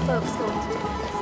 folks going to do next?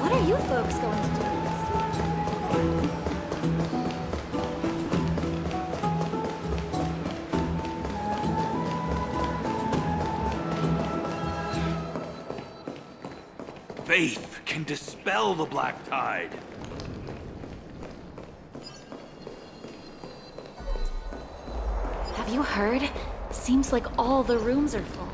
What are you folks going to do next? Faith can dispel the black tide. Have you heard? Seems like all the rooms are full.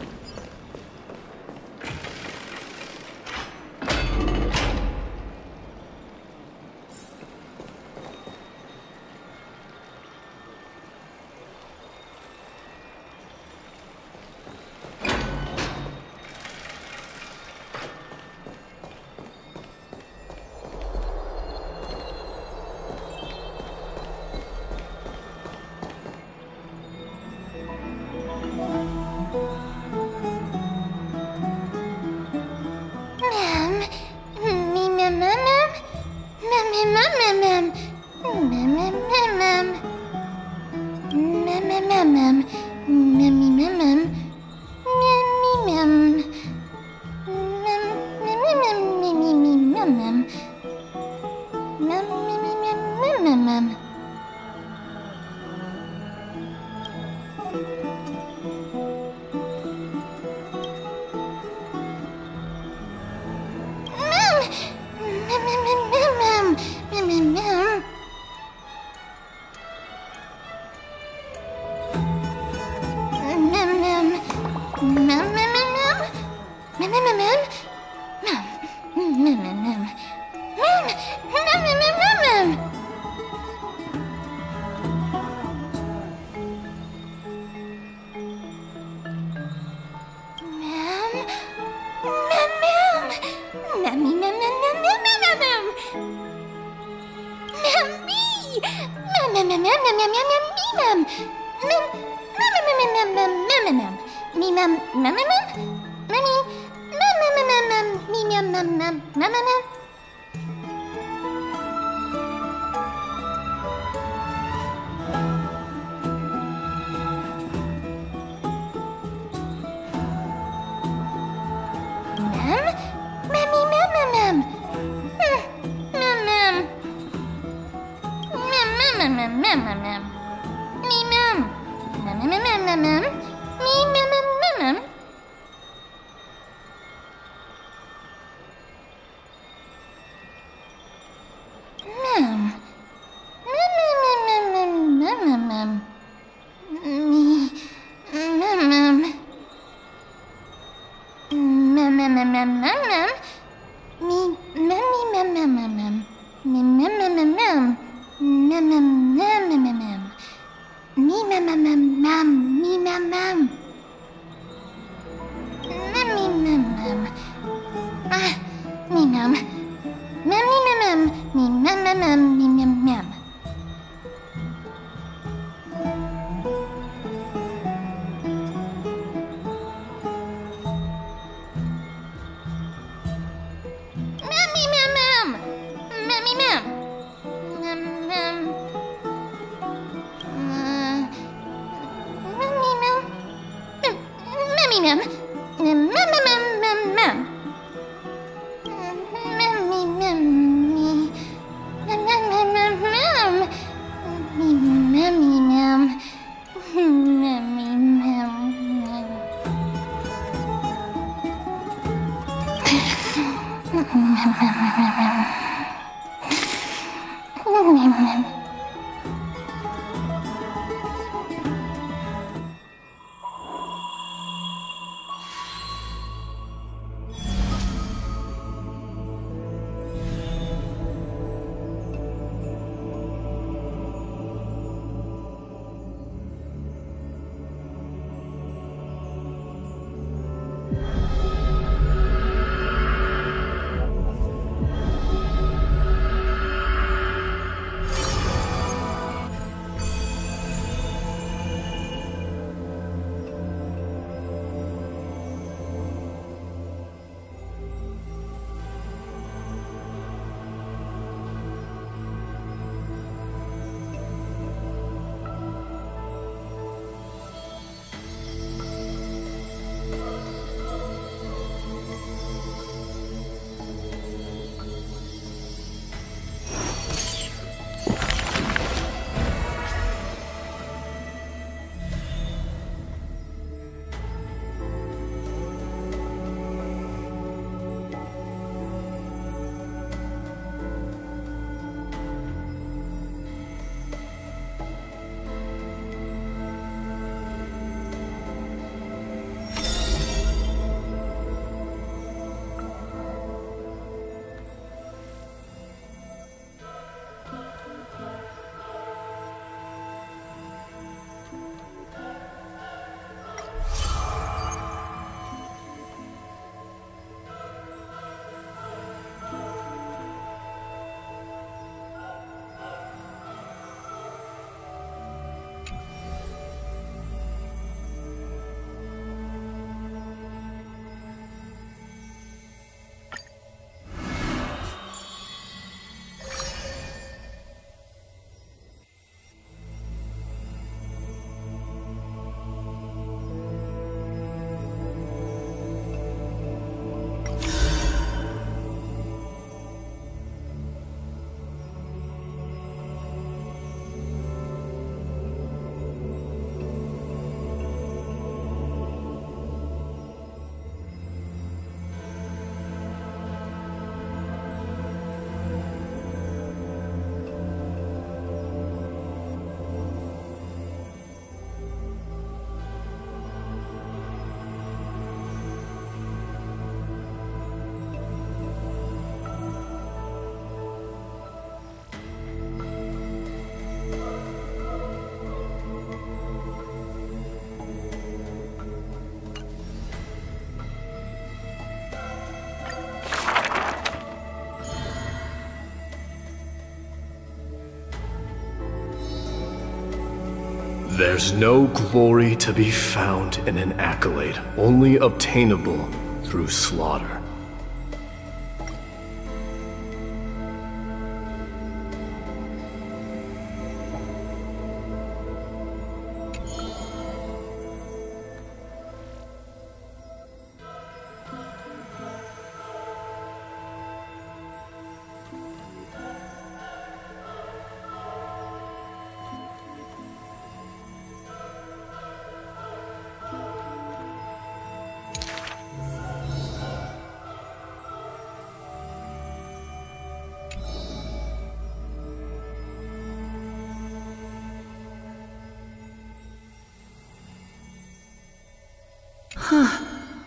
There's no glory to be found in an accolade, only obtainable through slaughter.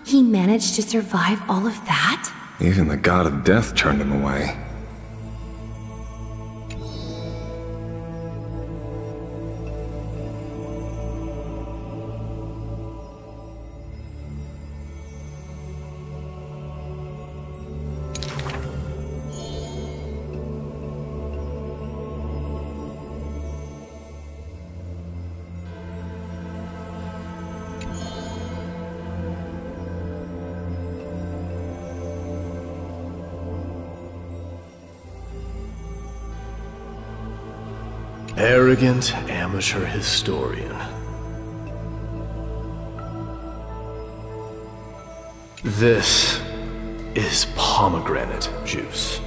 He managed to survive all of that? Even the god of death turned him away. Arrogant amateur historian. This is pomegranate juice.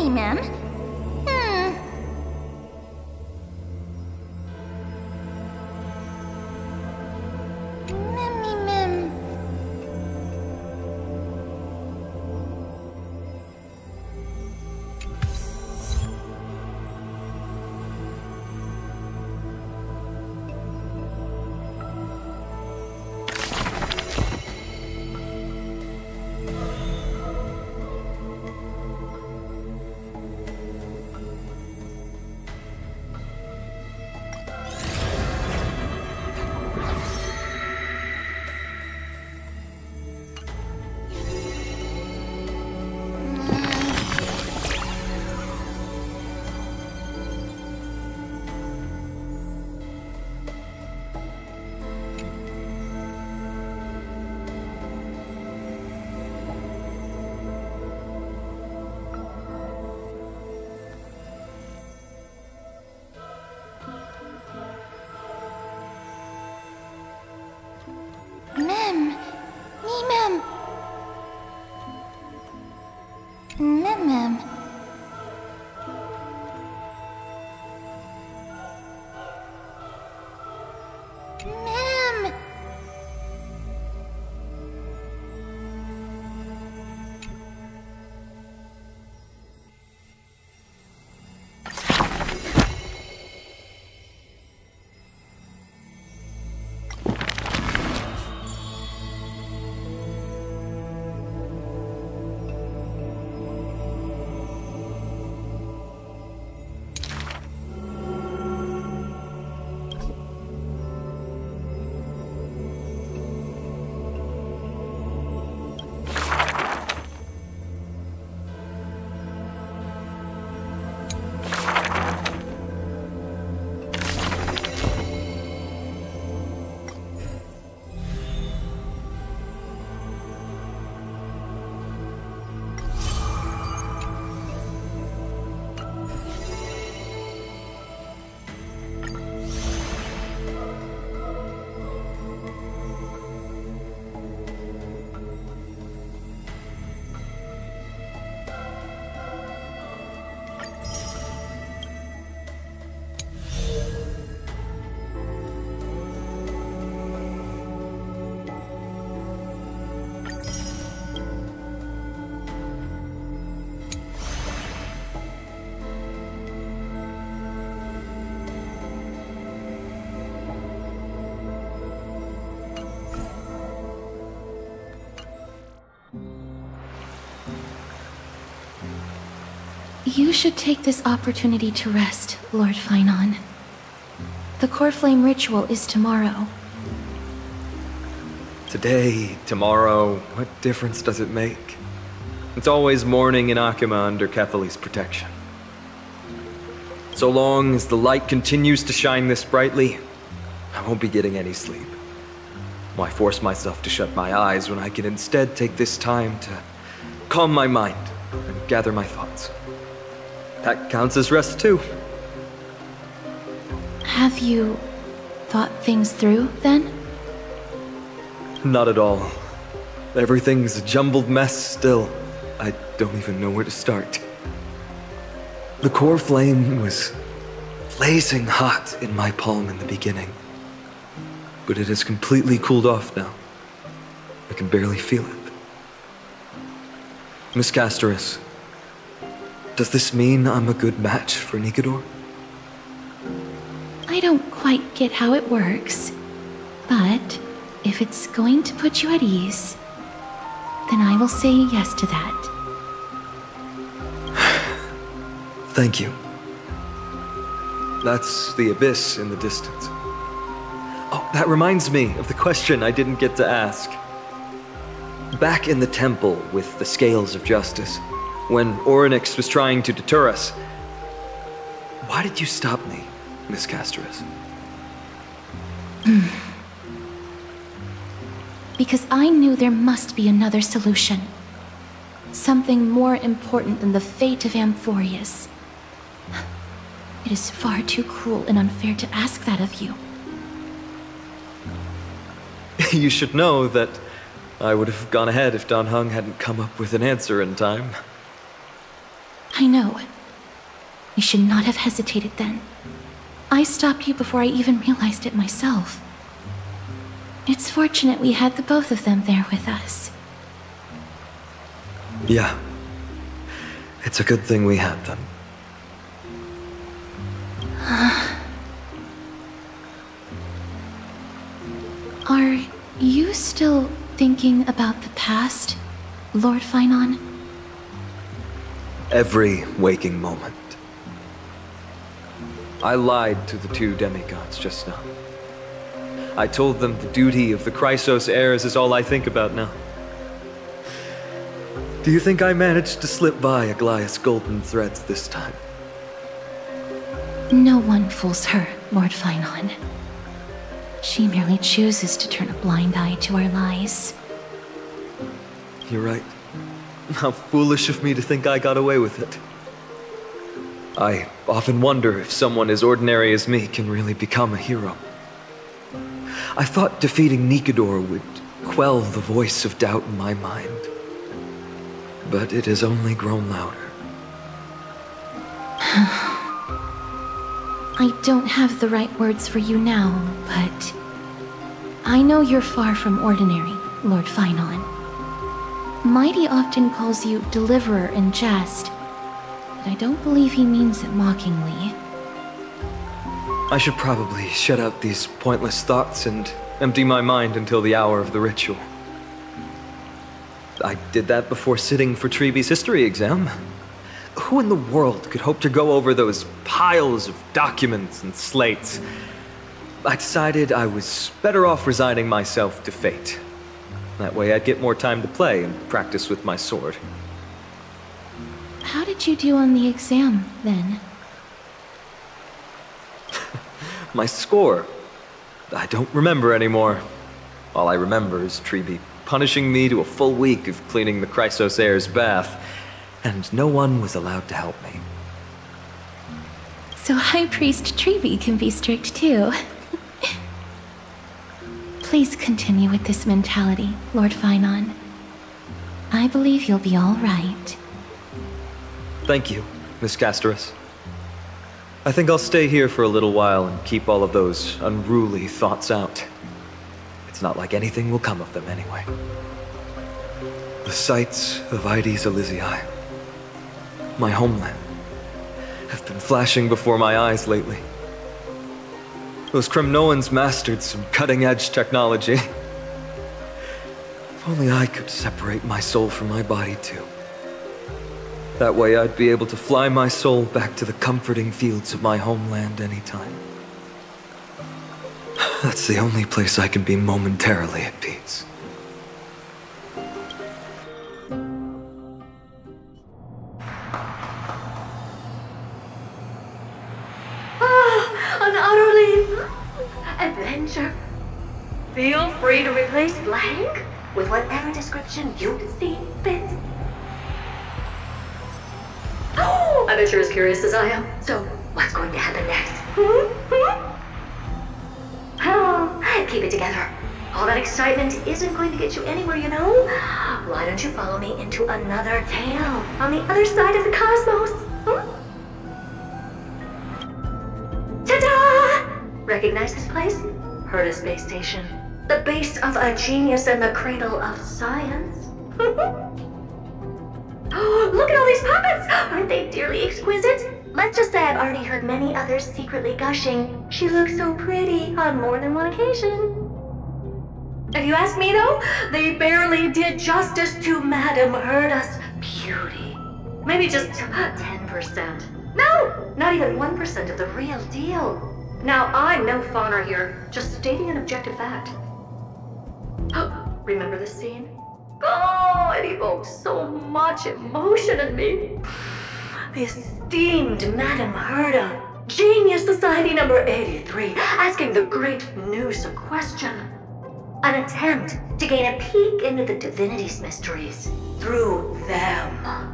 Ma'am? You should take this opportunity to rest, Lord Finon. The core flame ritual is tomorrow. Today, tomorrow, what difference does it make? It's always morning in Akima under Kethely's protection. So long as the light continues to shine this brightly, I won't be getting any sleep. Why force myself to shut my eyes when I can instead take this time to calm my mind and gather my thoughts? That counts as rest too. Have you thought things through, then? Not at all. Everything's a jumbled mess still. I don't even know where to start. The core flame was blazing hot in my palm in the beginning, but it has completely cooled off now. I can barely feel it. Miss Castoris, does this mean I'm a good match for Nikador? I don't quite get how it works, but if it's going to put you at ease, then I will say yes to that. Thank you. That's the abyss in the distance. Oh, that reminds me of the question I didn't get to ask. Back in the temple with the Scales of Justice, when Orynyx was trying to deter us, why did you stop me, Miss Castoris? Because I knew there must be another solution. Something more important than the fate of Amphorius. It is far too cruel and unfair to ask that of you. You should know that I would have gone ahead if Dan Heng hadn't come up with an answer in time. I know. You should not have hesitated then. I stopped you before I even realized it myself. It's fortunate we had the both of them there with us. Yeah. It's a good thing we had them. Are you still thinking about the past, Lord Finon? Every waking moment. I lied to the two demigods just now. I told them the duty of the Chrysos heirs is all I think about now. Do you think I managed to slip by Aglaïa's golden threads this time? No one fools her, Lord Finon. She merely chooses to turn a blind eye to our lies. You're right. How foolish of me to think I got away with it. I often wonder if someone as ordinary as me can really become a hero. I thought defeating Nikador would quell the voice of doubt in my mind. But it has only grown louder. I don't have the right words for you now, but I know you're far from ordinary, Lord Finon. Mighty often calls you Deliverer in jest, but I don't believe he means it mockingly. I should probably shut out these pointless thoughts and empty my mind until the hour of the ritual. I did that before sitting for Treeby's history exam. Who in the world could hope to go over those piles of documents and slates? I decided I was better off resigning myself to fate. That way I'd get more time to play and practice with my sword. How did you do on the exam, then? My score? I don't remember anymore. All I remember is Treeby punishing me to a full week of cleaning the Chrysos heir's bath, and no one was allowed to help me. So High Priest Treeby can be strict too. Please continue with this mentality, Lord Finon. I believe you'll be all right. Thank you, Miss Castoris. I think I'll stay here for a little while and keep all of those unruly thoughts out. It's not like anything will come of them anyway. The sights of Ides Elysiae, my homeland, have been flashing before my eyes lately. Those Kremnoans mastered some cutting-edge technology. If only I could separate my soul from my body too. That way I'd be able to fly my soul back to the comforting fields of my homeland anytime. That's the only place I can be momentarily at peace. An utterly adventure. Feel free to replace blank with whatever description you see fit. Oh, I bet you're as curious as I am. So, what's going to happen next? Oh, keep it together. All that excitement isn't going to get you anywhere, you know? Why don't you follow me into another tale on the other side of the cosmos? Ta-da! Recognize this place? Herta Space Station. The base of a genius and the cradle of science. Oh, look at all these puppets! Aren't they dearly exquisite? Let's just say I've already heard many others secretly gushing. She looks so pretty on more than one occasion. If you ask me though, they barely did justice to Madame Herta's beauty. Maybe just 10%. No, not even 1% of the real deal. Now, I'm no fawner here, just stating an objective fact. Remember this scene? Oh, it evoked so much emotion in me. The esteemed Madame Herta, Genius Society number 83, asking the great Noose a question. An attempt to gain a peek into the divinity's mysteries through them.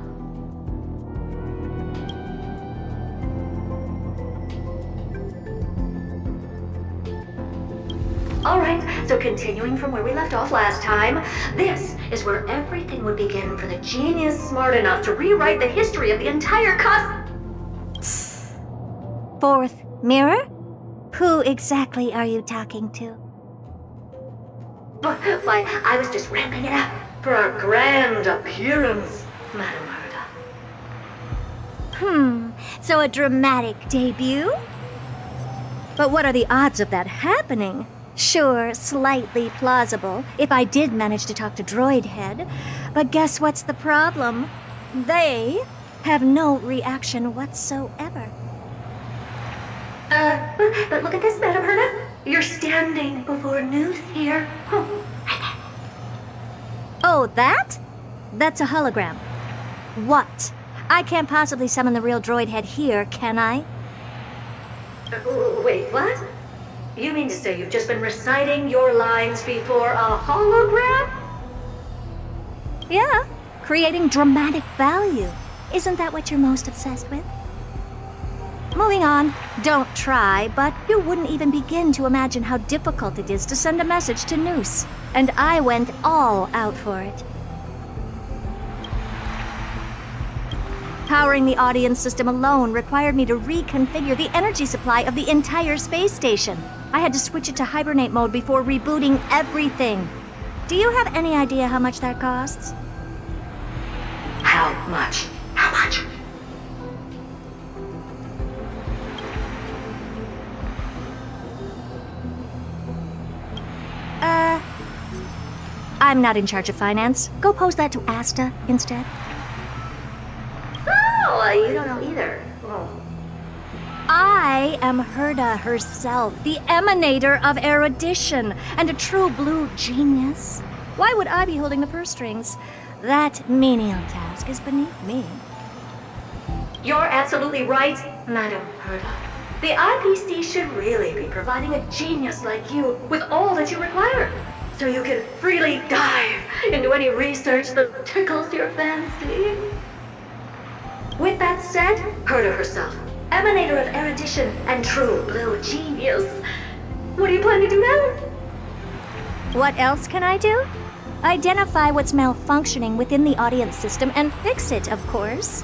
Alright, so continuing from where we left off last time, this is where everything would begin for the genius smart enough to rewrite the history of the entire Fourth mirror? Who exactly are you talking to? Why, I was just ramping it up for our grand appearance, Madame Herta. So a dramatic debut? But what are the odds of that happening? Sure, slightly plausible, if I did manage to talk to Droid Head. But guess what's the problem? They have no reaction whatsoever. But look at this, Madame Herta. You're standing before Noose here. Oh, that? That's a hologram. What? I can't possibly summon the real Droid Head here, can I? Wait, what? You mean to say you've just been reciting your lines before a hologram? Yeah, creating dramatic value. Isn't that what you're most obsessed with? Moving on, don't try, but you wouldn't even begin to imagine how difficult it is to send a message to Noose. And I went all out for it. Powering the audience system alone required me to reconfigure the energy supply of the entire space station. I had to switch it to hibernate mode before rebooting everything. Do you have any idea how much that costs? How much? How much? I'm not in charge of finance. Go pose that to Asta instead. Oh, you don't know either. Oh. I am Herta herself, the emanator of erudition, and a true blue genius. Why would I be holding the purse strings? That menial task is beneath me. You're absolutely right, Madame Herta. The IPC should really be providing a genius like you with all that you require, so you can freely dive into any research that tickles your fancy. With that said, Herta herself, emanator of erudition and true blue genius. What do you plan to do now? What else can I do? Identify what's malfunctioning within the audience system and fix it, of course.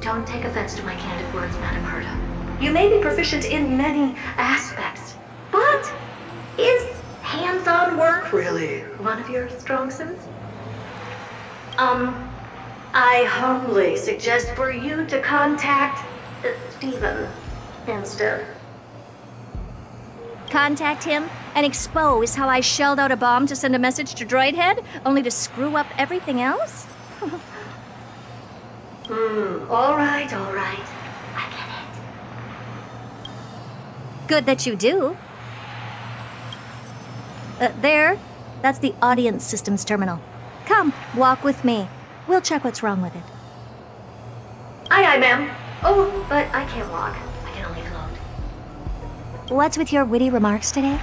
Don't take offense to my candid words, Madame Herta. You may be proficient in many aspects, but is hands-on work really one of your strong suits? I humbly suggest for you to contact Steven instead. Contact him and expose how I shelled out a bomb to send a message to Droid Head, only to screw up everything else? Alright. I get it. Good that you do. There. That's the audience systems terminal. Come, walk with me. We'll check what's wrong with it. Aye, ma'am. Oh, but I can't walk. I can only float. What's with your witty remarks today?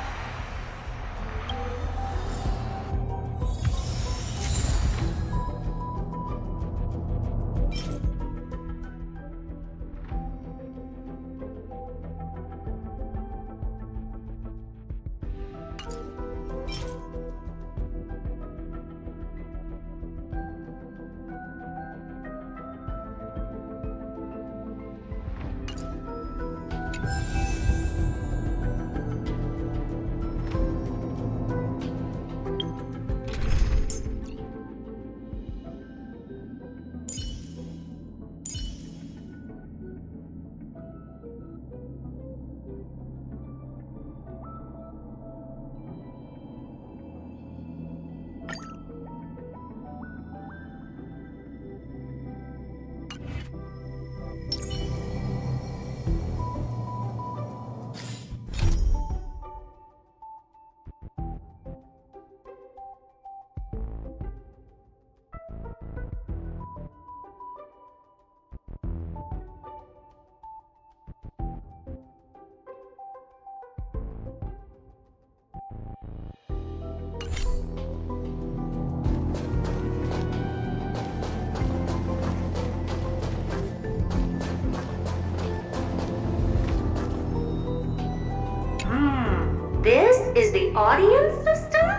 This is the audience system?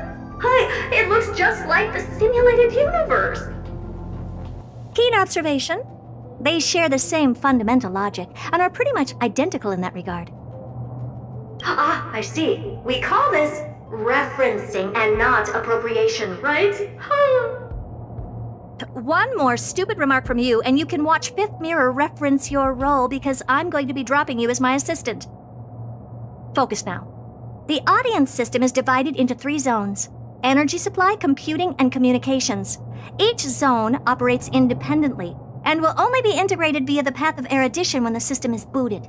Hi, it looks just like the simulated universe. Keen observation. They share the same fundamental logic and are pretty much identical in that regard. Ah, I see. We call this referencing and not appropriation, right? One more stupid remark from you, and you can watch Fifth Mirror reference your role because I'm going to be dropping you as my assistant. Focus now. The audience system is divided into 3 zones: energy supply, computing, and communications. Each zone operates independently and will only be integrated via the path of erudition when the system is booted.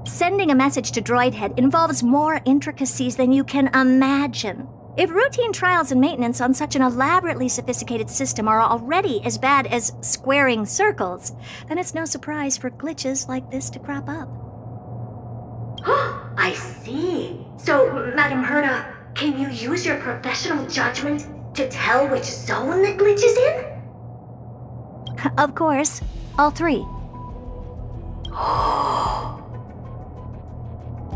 Sending a message to Droid Head involves more intricacies than you can imagine. If routine trials and maintenance on such an elaborately sophisticated system are already as bad as squaring circles, then it's no surprise for glitches like this to crop up. I see. So, Madam Herda, can you use your professional judgment to tell which zone the glitch is in? Of course, all 3.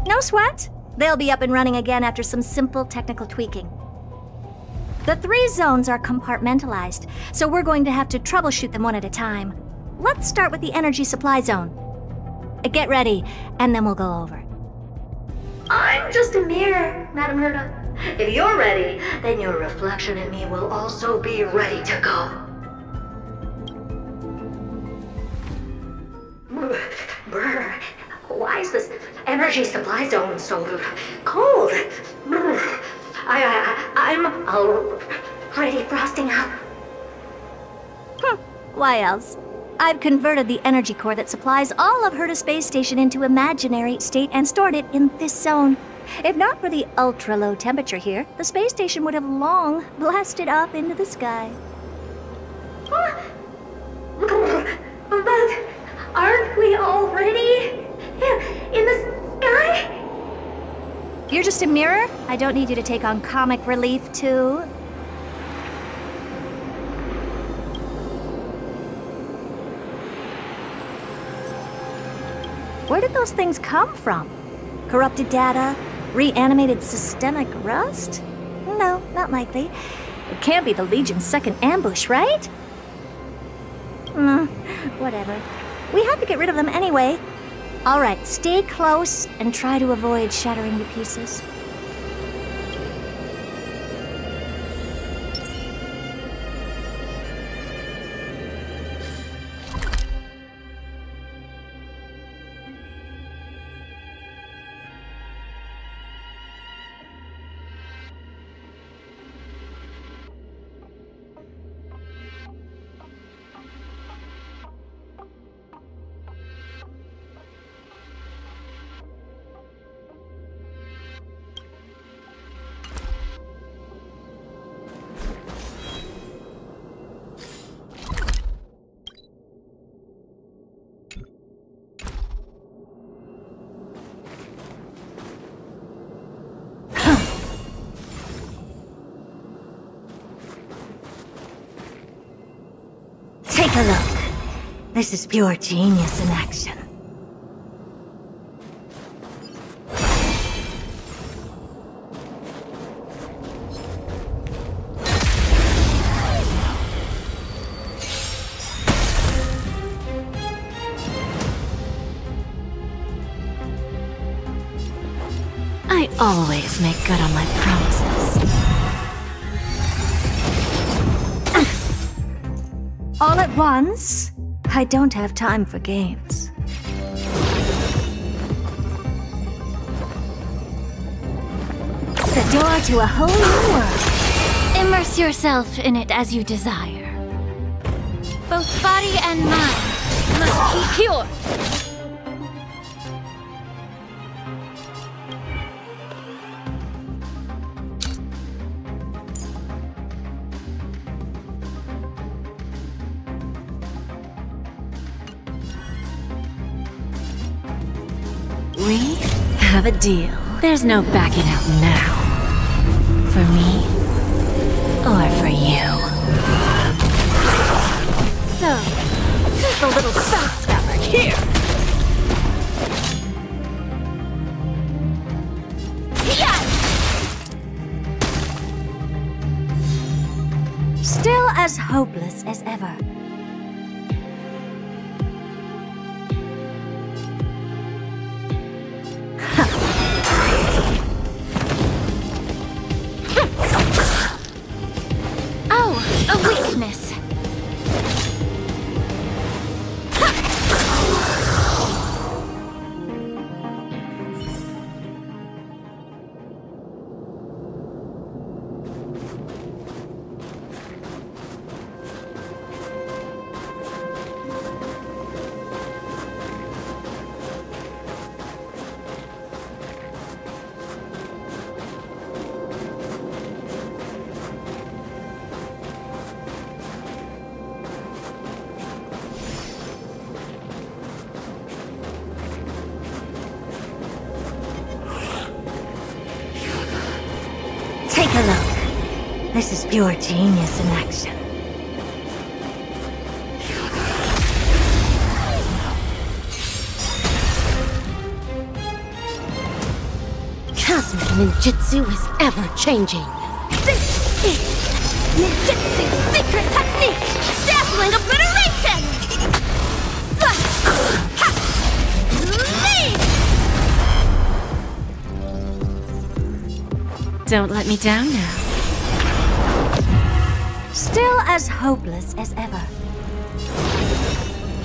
No sweat. They'll be up and running again after some simple technical tweaking. The 3 zones are compartmentalized, so we're going to have to troubleshoot them one at a time. Let's start with the energy supply zone. Get ready, and then we'll go over. I'm just a mirror, Madam Herda. If you're ready, then your reflection in me will also be ready to go. Brr, why is this energy supply zone so cold? Brr, I'm already frosting up. Why else? I've converted the energy core that supplies all of Herta Space Station into imaginary state and stored it in this zone. If not for the ultra-low temperature here, the space station would have long blasted up into the sky. But aren't we already in the sky? You're just a mirror? I don't need you to take on comic relief, too. Where did those things come from? Corrupted data? Reanimated systemic rust? No, not likely. It can't be the Legion's second ambush, right? Whatever. We have to get rid of them anyway. All right, stay close and try to avoid shattering to pieces. Take a look. This is pure genius in action. I always make good on my promises. All at once? I don't have time for games. The door to a whole new world. Immerse yourself in it as you desire. Both body and mind must be pure. We have a deal. There's no backing out now. For me, or for you. So, who's the little backstabber here? Still as hopeless as ever. A weakness. Take a look. This is pure genius in action. Cosmic ninjutsu is ever-changing. This is ninjutsu's secret technique! Dazzling obliteration! Don't let me down now. Still as hopeless as ever.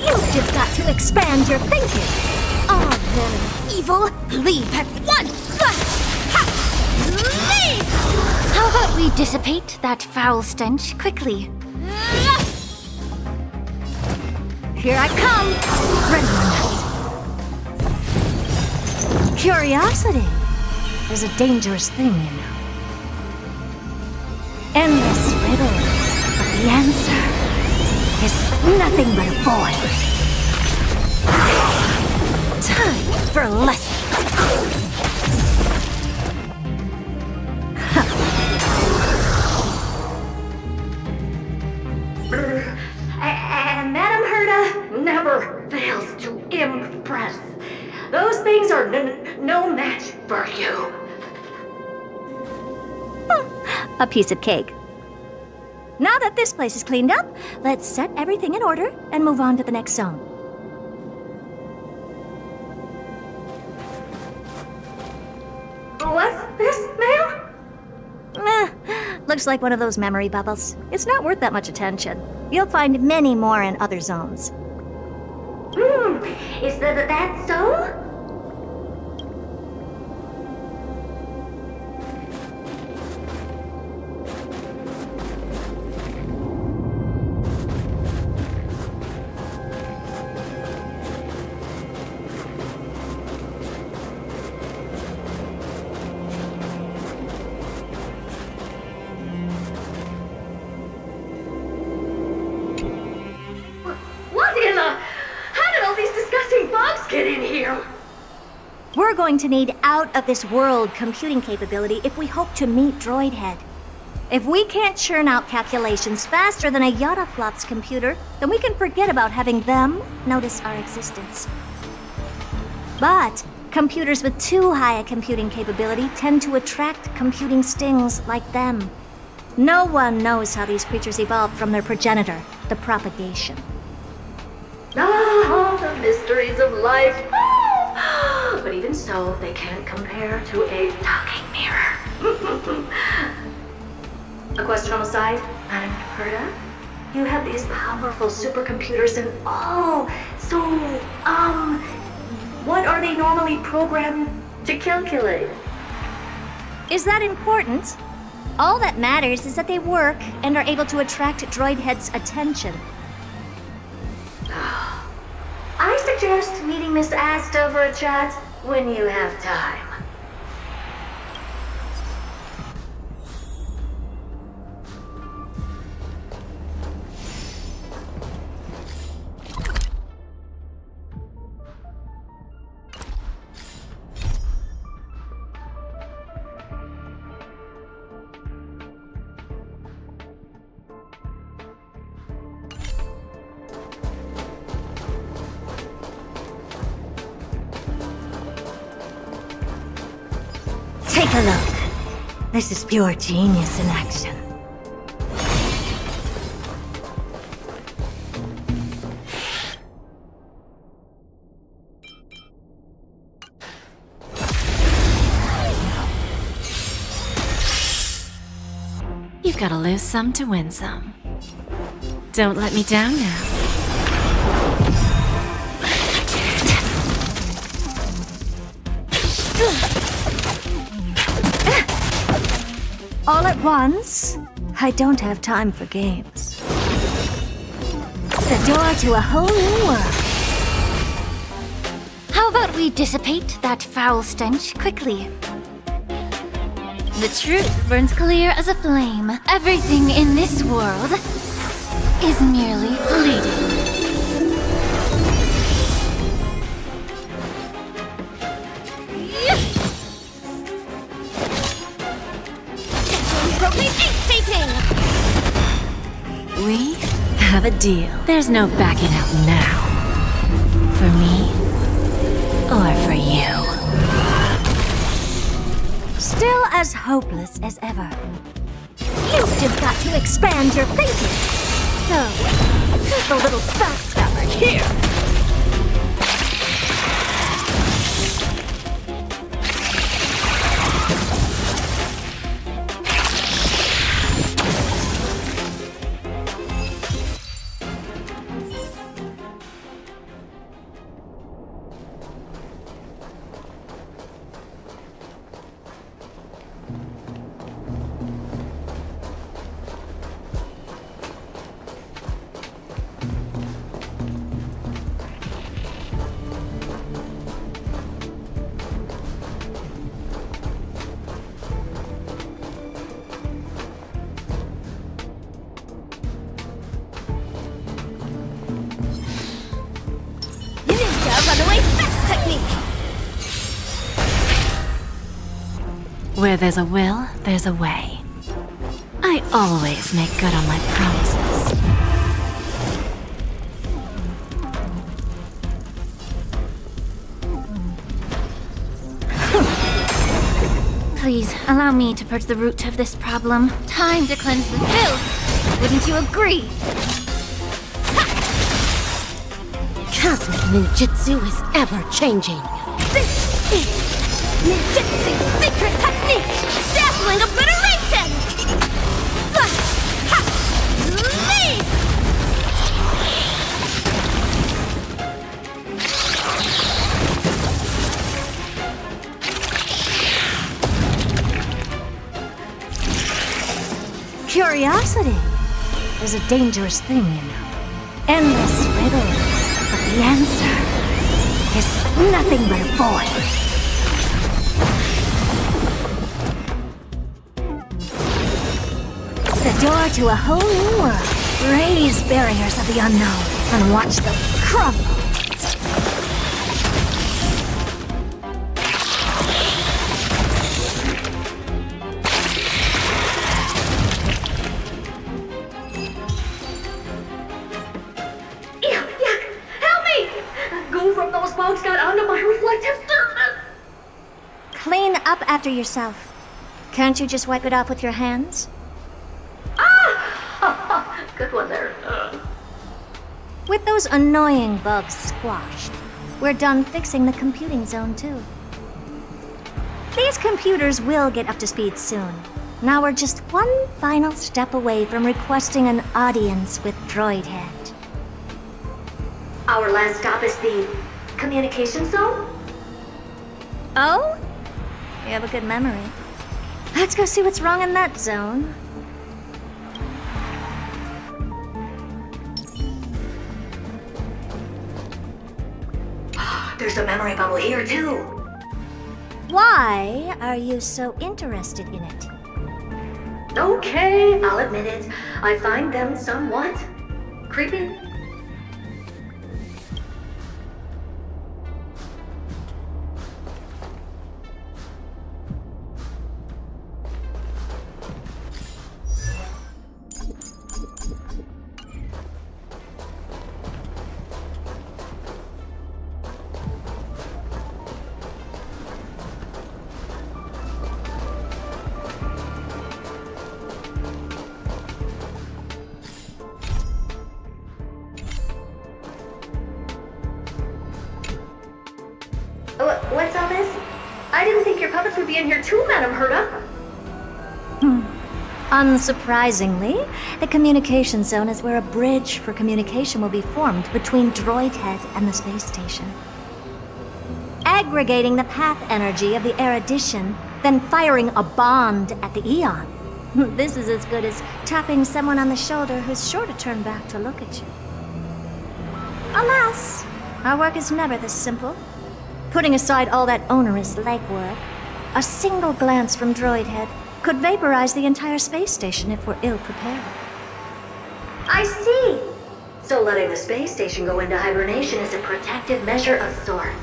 You've just got to expand your thinking. All men evil, leave at once! Leave! How about we dissipate that foul stench quickly? Here I come! Ready or not. Curiosity is a dangerous thing, you know. Endless riddles, but the answer is nothing but a void. Time for a lesson. And Madame Herta never fails to impress. Those things are no match for you. A piece of cake. Now that this place is cleaned up, let's set everything in order and move on to the next zone. What's this, ma'am? Looks like one of those memory bubbles. It's not worth that much attention. You'll find many more in other zones. Is that so? Get in here! We're going to need out-of-this-world computing capability if we hope to meet Droidhead. If we can't churn out calculations faster than a Yadaflop's computer, then we can forget about having them notice our existence. But computers with too high a computing capability tend to attract computing stings like them. No one knows how these creatures evolved from their progenitor, the propagation. Ah, the mysteries of life. Ah, but even so, they can't compare to a talking mirror. A question on the side, Madam Herda? You have these powerful supercomputers and all. So, what are they normally programmed to calculate? Is that important? All that matters is that they work and are able to attract droid heads' attention. I suggest meeting Miss Asta for a chat when you have time. Take a look. This is pure genius in action. You've got to lose some to win some. Don't let me down now. All at once? I don't have time for games. The door to a whole new world. How about we dissipate that foul stench quickly? The truth burns clear as a flame. Everything in this world is merely fleeting. We have a deal. There's no backing out now. For me, or for you. Still as hopeless as ever. You've just got to expand your thinking. So, who's the little backstabber here? Runaway fast technique! Where there's a will, there's a way. I always make good on my promises. Please, allow me to purge the root of this problem. Time to cleanse the filth! Wouldn't you agree? Cosmic ninjutsu is ever-changing. This is ninjutsu secret technique! Dazzling obliteration! Flash! Ha! Leap! Curiosity is a dangerous thing, you know. Endless riddles. But the answer is nothing but a void. The door to a whole new world. Raise barriers of the unknown and watch them crumble. after yourself. Can't you just wipe it off with your hands? Ah! Good one there. With those annoying bugs squashed, we're done fixing the computing zone too. These computers will get up to speed soon. Now we're just one final step away from requesting an audience with Droidhead. Our last stop is the communication zone? Oh? You have a good memory. Let's go see what's wrong in that zone. There's a memory bubble here too. Why are you so interested in it? Okay, I'll admit it. I find them somewhat creepy. What's all this? I didn't think your puppets would be in here too, Madam Herta. Unsurprisingly, the communication zone is where a bridge for communication will be formed between Droidhead and the space station. Aggregating the path energy of the erudition, then firing a bond at the Eon. This is as good as tapping someone on the shoulder who's sure to turn back to look at you. Alas, our work is never this simple. Putting aside all that onerous legwork, a single glance from Droidhead could vaporize the entire space station if we're ill-prepared. I see. So letting the space station go into hibernation is a protective measure of sorts.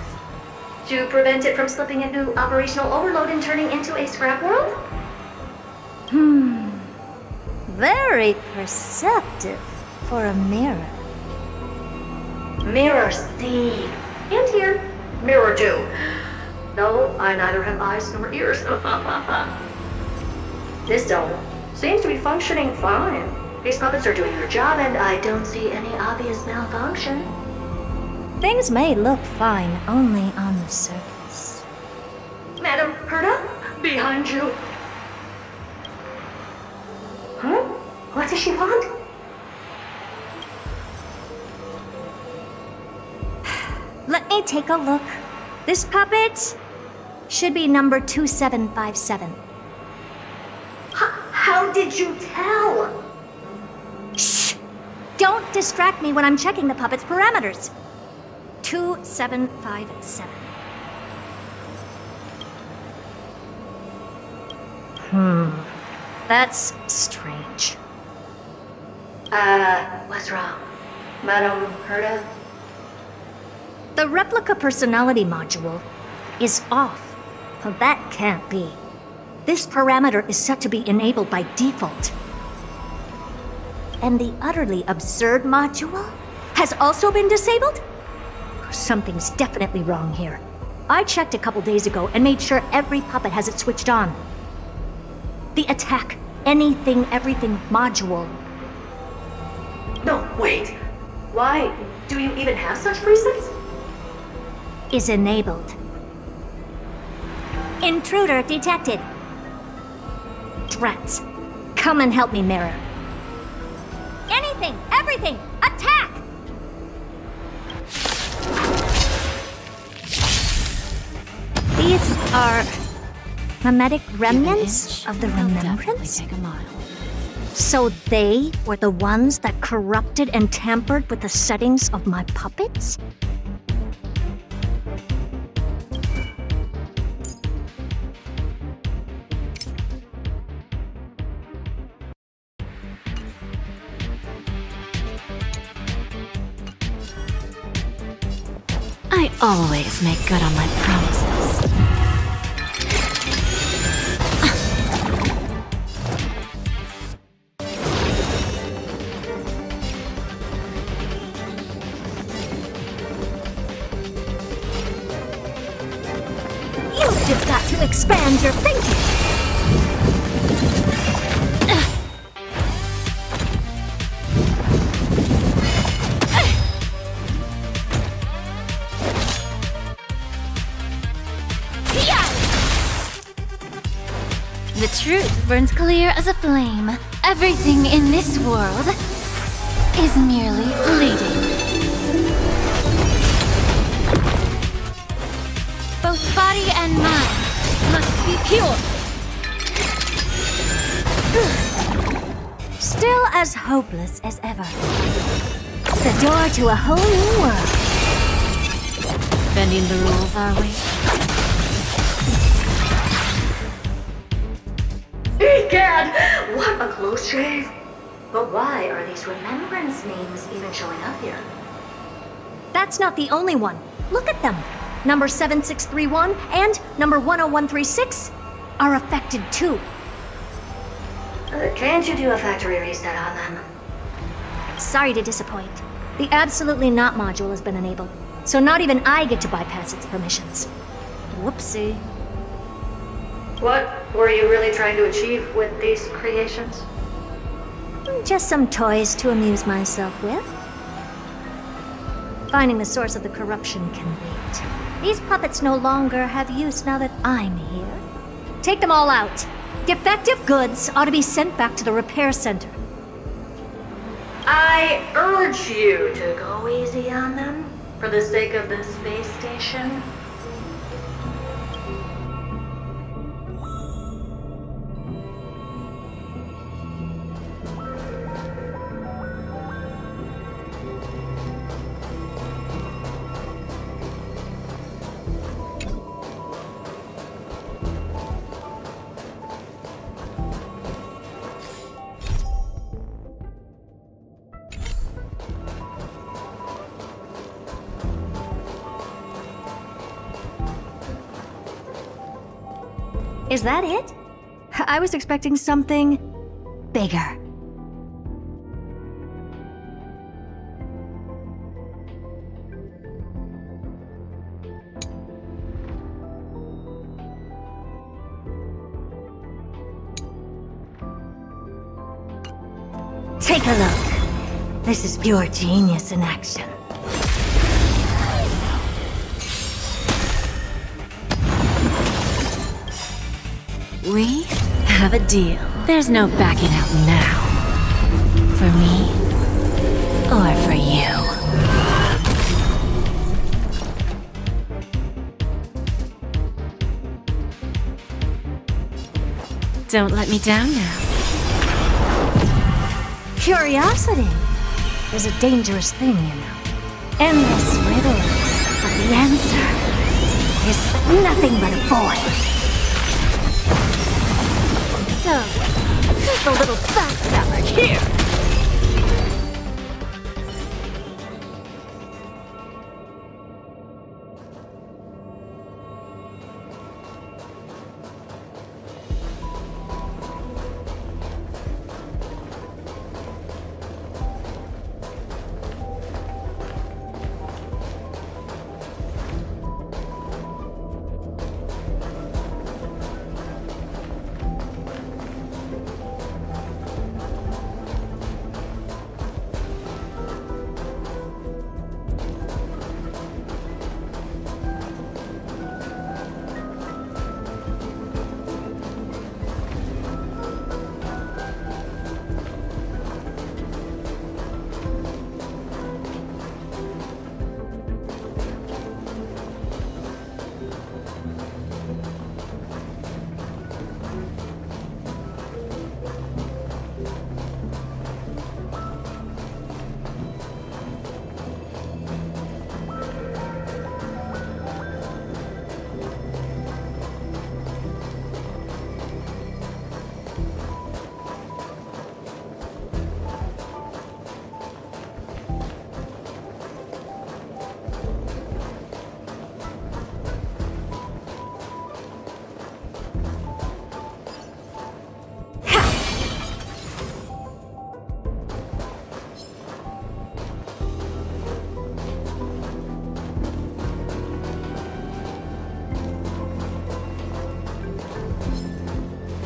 To prevent it from slipping into operational overload and turning into a scrap world? Very perceptive for a mirror. Mirror see. And here. Mirror do. No, I neither have eyes nor ears. This zone seems to be functioning fine. These puppets are doing their job and I don't see any obvious malfunction. Things may look fine only on the surface. Madam Herta, behind you. Huh? What does she want? Let me take a look. This puppet should be number 2757. How did you tell? Shh! Don't distract me when I'm checking the puppet's parameters. 2757. That's strange. What's wrong? Madam Herta? The replica personality module is off. Well, that can't be. This parameter is set to be enabled by default. And the utterly absurd module has also been disabled? Something's definitely wrong here. I checked a couple days ago and made sure every puppet has it switched on. The attack, anything, everything module. No, wait. Why? Do you even have such presets? Is enabled. Intruder detected. Drats. Come and help me, Mirror. Anything, everything, attack! These are mimetic remnants of the remembrance? Take a mile. So they were the ones that corrupted and tampered with the settings of my puppets? I always make good on my promises. You've just got to expand your thinking. The truth burns clear as a flame. Everything in this world is merely fleeting. Both body and mind must be pure. Still as hopeless as ever. The door to a whole new world. Bending the rules, are we? Egad! What a close shave! But why are these remembrance names even showing up here? That's not the only one. Look at them. Number 7631 and number 10136 are affected too. Can't you do a factory reset on them? Sorry to disappoint. The Absolutely Not module has been enabled, so not even I get to bypass its permissions. Whoopsie. What were you really trying to achieve with these creations? Just some toys to amuse myself with. Finding the source of the corruption can wait. These puppets no longer have use now that I'm here. Take them all out. Defective goods ought to be sent back to the repair center. I urge you to go easy on them, for the sake of the space station. Is that it? I was expecting something bigger. Take a look. This is pure genius in action. We have a deal. There's no backing out now. For me, or for you. Don't let me down now. Curiosity is a dangerous thing, you know. Endless riddles, but the answer is nothing but a void. So, who's the little backstabber here?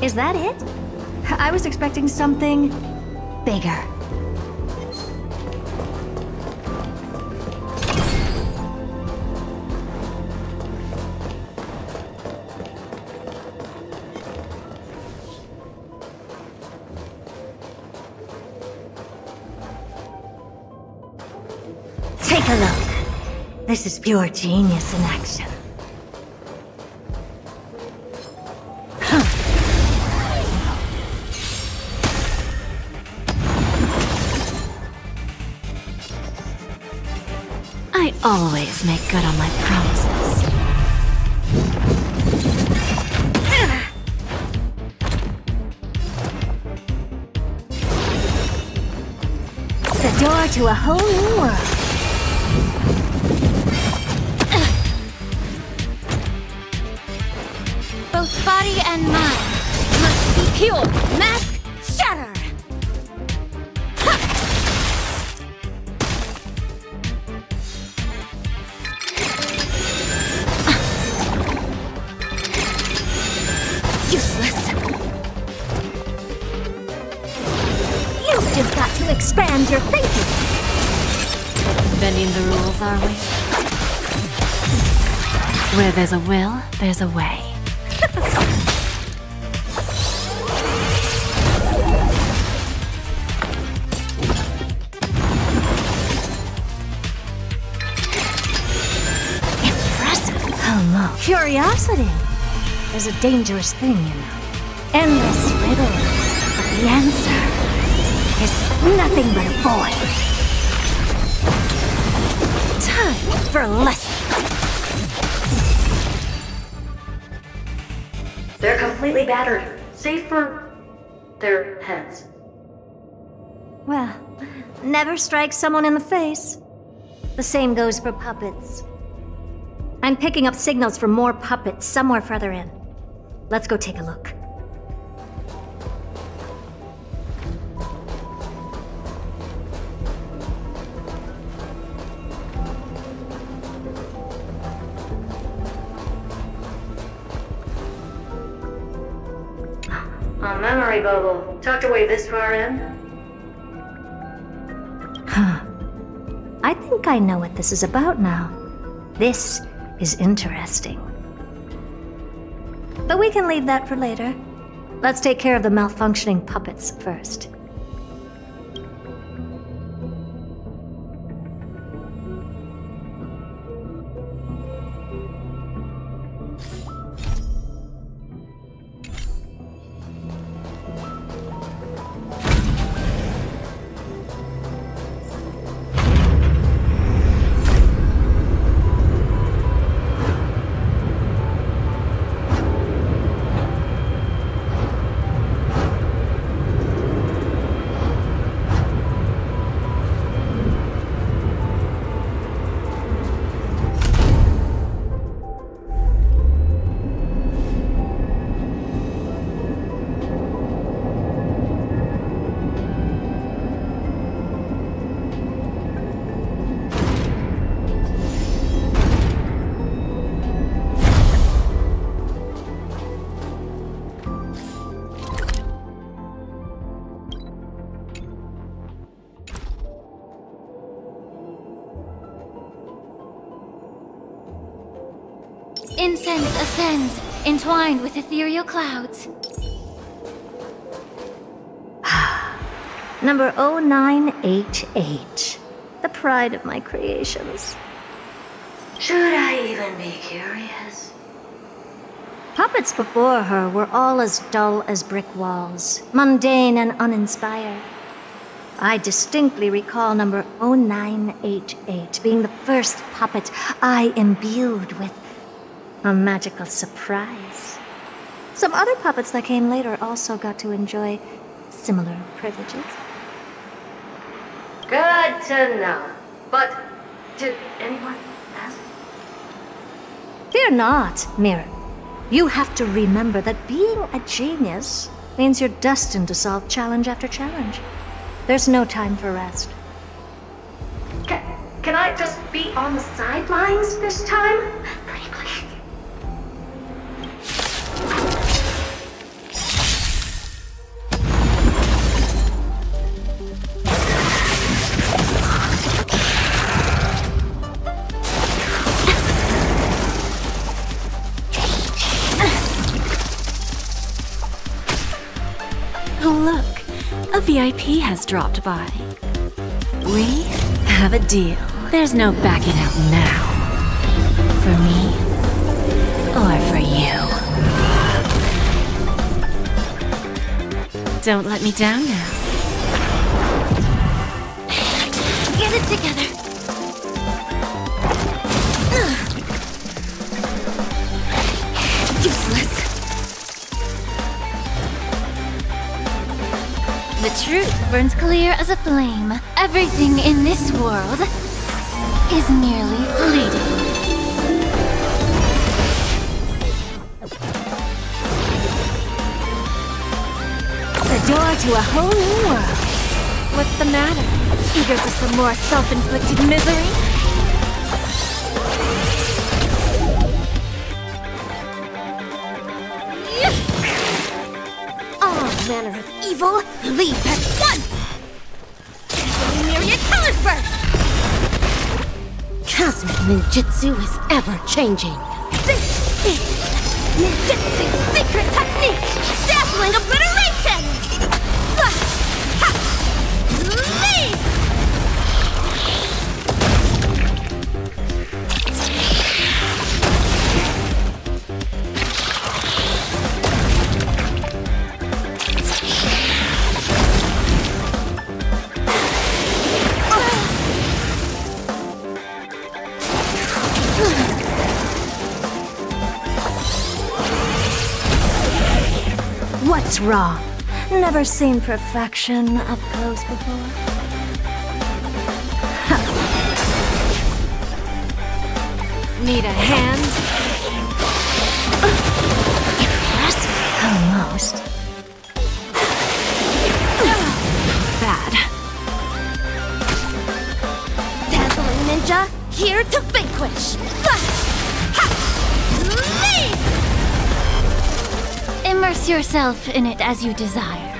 Is that it? I was expecting something bigger. Take a look. This is pure genius in action. I always make good on my promises. The door to a whole new world. Both body and mind must be pure. Mask shatter! Useless. You've just got to expand your thinking. Bending the rules, are we? Where there's a will, there's a way. Impressive. Hello. Curiosity is a dangerous thing, you know. Endless riddles, but the answer is nothing but a void. Time for a lesson. They're completely battered, save for their heads. Well, never strike someone in the face. The same goes for puppets. I'm picking up signals from more puppets somewhere further in. Let's go take a look. A memory bubble, tucked away this far in. Huh. I think I know what this is about now. This is interesting. But we can leave that for later. Let's take care of the malfunctioning puppets first. Incense ascends, entwined with ethereal clouds. Number 0988. The pride of my creations. Should I even be curious? Puppets before her were all as dull as brick walls, mundane and uninspired. I distinctly recall number 0988 being the first puppet I imbued with a magical surprise. Some other puppets that came later also got to enjoy similar privileges. Good to know. But did anyone ask? Fear not, Mirror. You have to remember that being a genius means you're destined to solve challenge after challenge. There's no time for rest. Can I just be on the sidelines this time? Pretty please. Oh look, a VIP has dropped by. We have a deal. There's no backing out now. For me, or for you. Don't let me down now. Get it together. Useless. The truth burns clear as a flame. Everything in this world is merely fleeting. The door to a whole new world. What's the matter? Eager for some more self-inflicted misery? All manner of evil, leave at once! Myriad colors burst! Cosmic ninjutsu is ever-changing. This is ninjutsu's secret technique! Dazzling obliteration! Leave! What's wrong? Never seen perfection up close before? Need a hand? Yes, almost. Bad. Dazzling ninja, here to vanquish! Leave! Immerse yourself in it as you desire.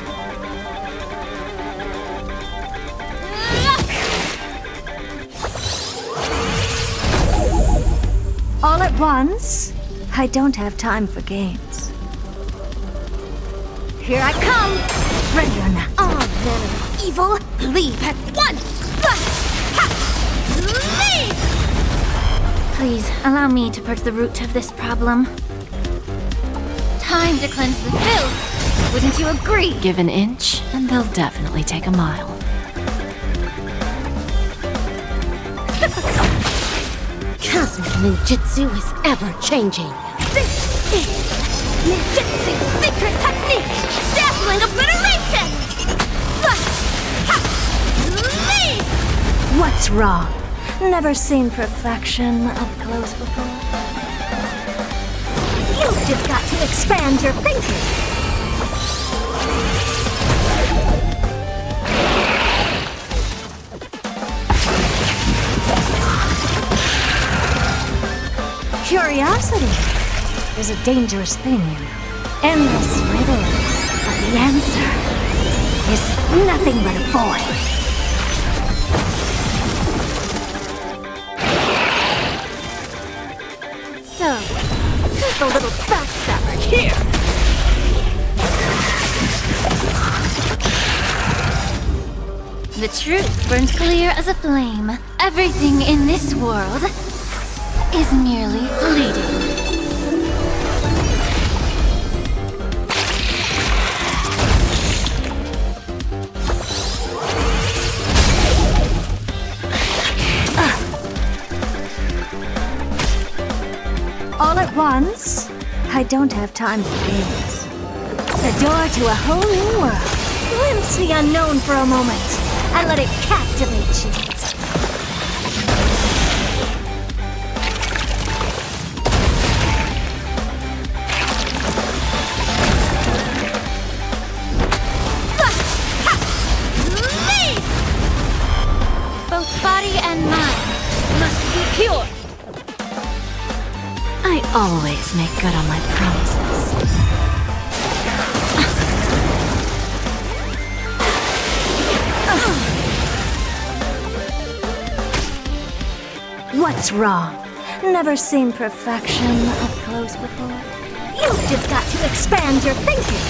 All at once? I don't have time for games. Here I come! Ready or not. All manner of evil, leave at once! Leave! Please, allow me to purge the root of this problem. Time to cleanse the filth! Wouldn't you agree? Give an inch, and they'll definitely take a mile. Cosmic ninjutsu is ever-changing. This is ninjutsu's secret technique! Dazzling obliteration! Leave! What's wrong? Never seen perfection up close before? You've just got to expand your thinking! Curiosity is a dangerous thing, you know. Endless riddles, but the answer is nothing but a void. So, who's the little backstabber here? The truth burns clear as a flame. Everything in this world is merely fleeting. All at once? I don't have time for games. The door to a whole new world. Glimpse the unknown for a moment, and let it captivate you. Both body and mind must be pure. I always make good on my promises. What's wrong? Never seen perfection up close before? You've just got to expand your thinking!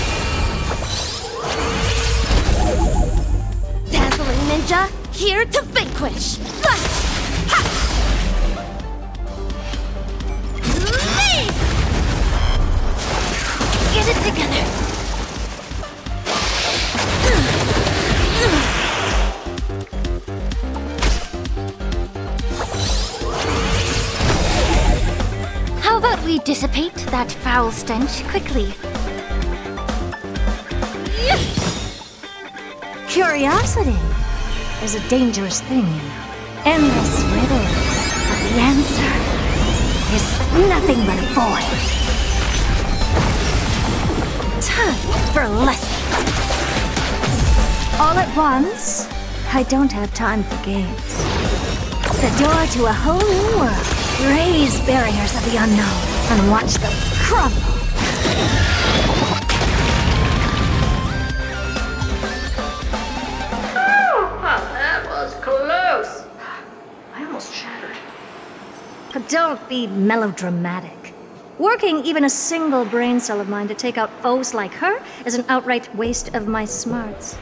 here to vanquish. Leave! Get it together. How about we dissipate that foul stench quickly? Curiosity is a dangerous thing, you know. Endless riddles, but the answer is nothing but a void. Time for a lesson. All at once, I don't have time for games. The door to a whole new world. Raise barriers of the unknown and watch them crumble. That was close. I almost shattered. But don't be melodramatic. Working even a single brain cell of mine to take out foes like her is an outright waste of my smarts.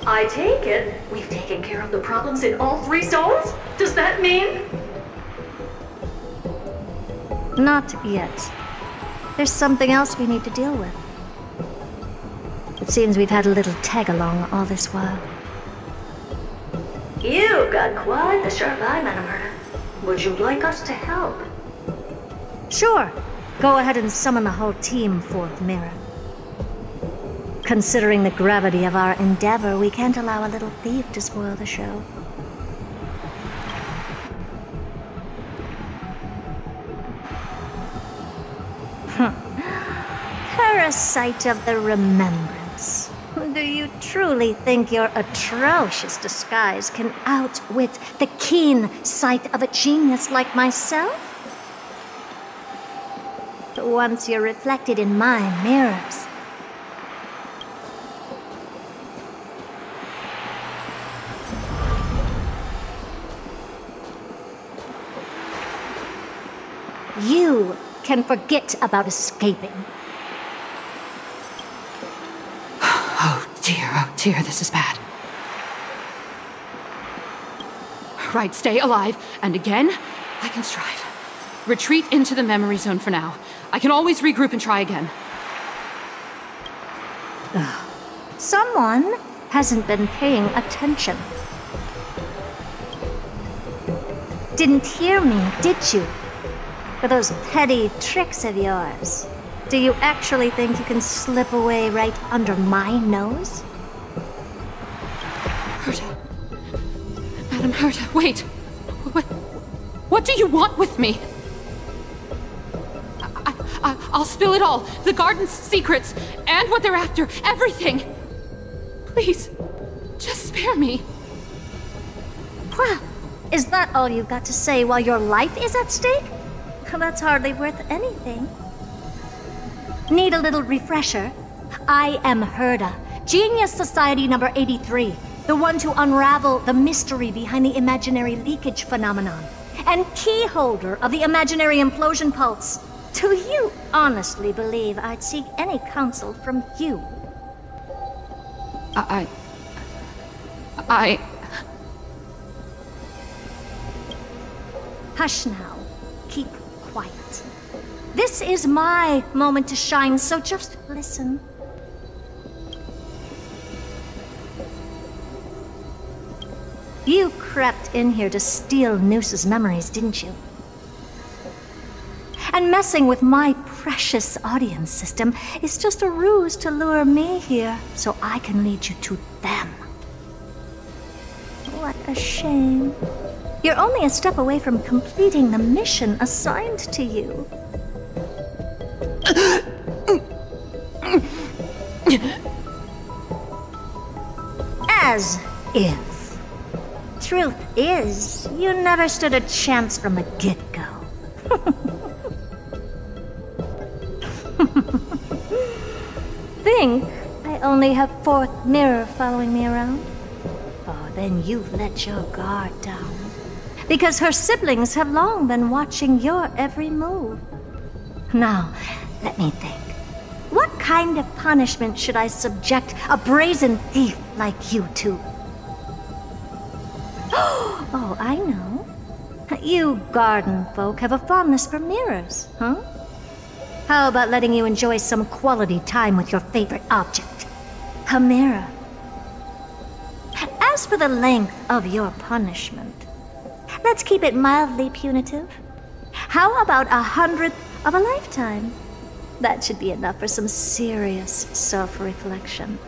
I take it we've taken care of the problems in all 3 zones? Does that mean? Not yet. There's something else we need to deal with. It seems we've had a little tag-along all this while. You've got quite the sharp eye, Madam Herta. Would you like us to help? Sure. Go ahead and summon the whole team, Fourth Mirror. Considering the gravity of our endeavor, we can't allow a little thief to spoil the show. Parasite of the Remembrance. Do you truly think your atrocious disguise can outwit the keen sight of a genius like myself? Once you're reflected in my mirrors, you can forget about escaping. Oh dear, this is bad. Right, stay alive, and again, I can strive. Retreat into the memory zone for now. I can always regroup and try again. Someone hasn't been paying attention. Didn't hear me, did you? For those petty tricks of yours. Do you actually think you can slip away right under my nose? Herta. Madam Herta, wait. What do you want with me? I'll spill it all. The garden's secrets, and what they're after. Everything. Please, just spare me. Well, is that all you've got to say while your life is at stake? That's hardly worth anything. Need a little refresher? I am Herta, Genius Society number 83, the one to unravel the mystery behind the imaginary leakage phenomenon, and key holder of the imaginary implosion pulse. Do you honestly believe I'd seek any counsel from you? Hush now. Keep quiet. This is my moment to shine, so just listen. You crept in here to steal Noose's memories, didn't you? And messing with my precious audience system is just a ruse to lure me here so I can lead you to them. What a shame. You're only a step away from completing the mission assigned to you. As if. Truth is, you never stood a chance from the get-go. Think I only have Fourth Mirror following me around? Oh, then you've let your guard down. Because her siblings have long been watching your every move. Now, let me think. What kind of punishment should I subject a brazen thief like you to? Oh, I know. You garden folk have a fondness for mirrors, huh? How about letting you enjoy some quality time with your favorite object? A mirror. As for the length of your punishment, let's keep it mildly punitive. How about 100th of a lifetime? That should be enough for some serious self-reflection.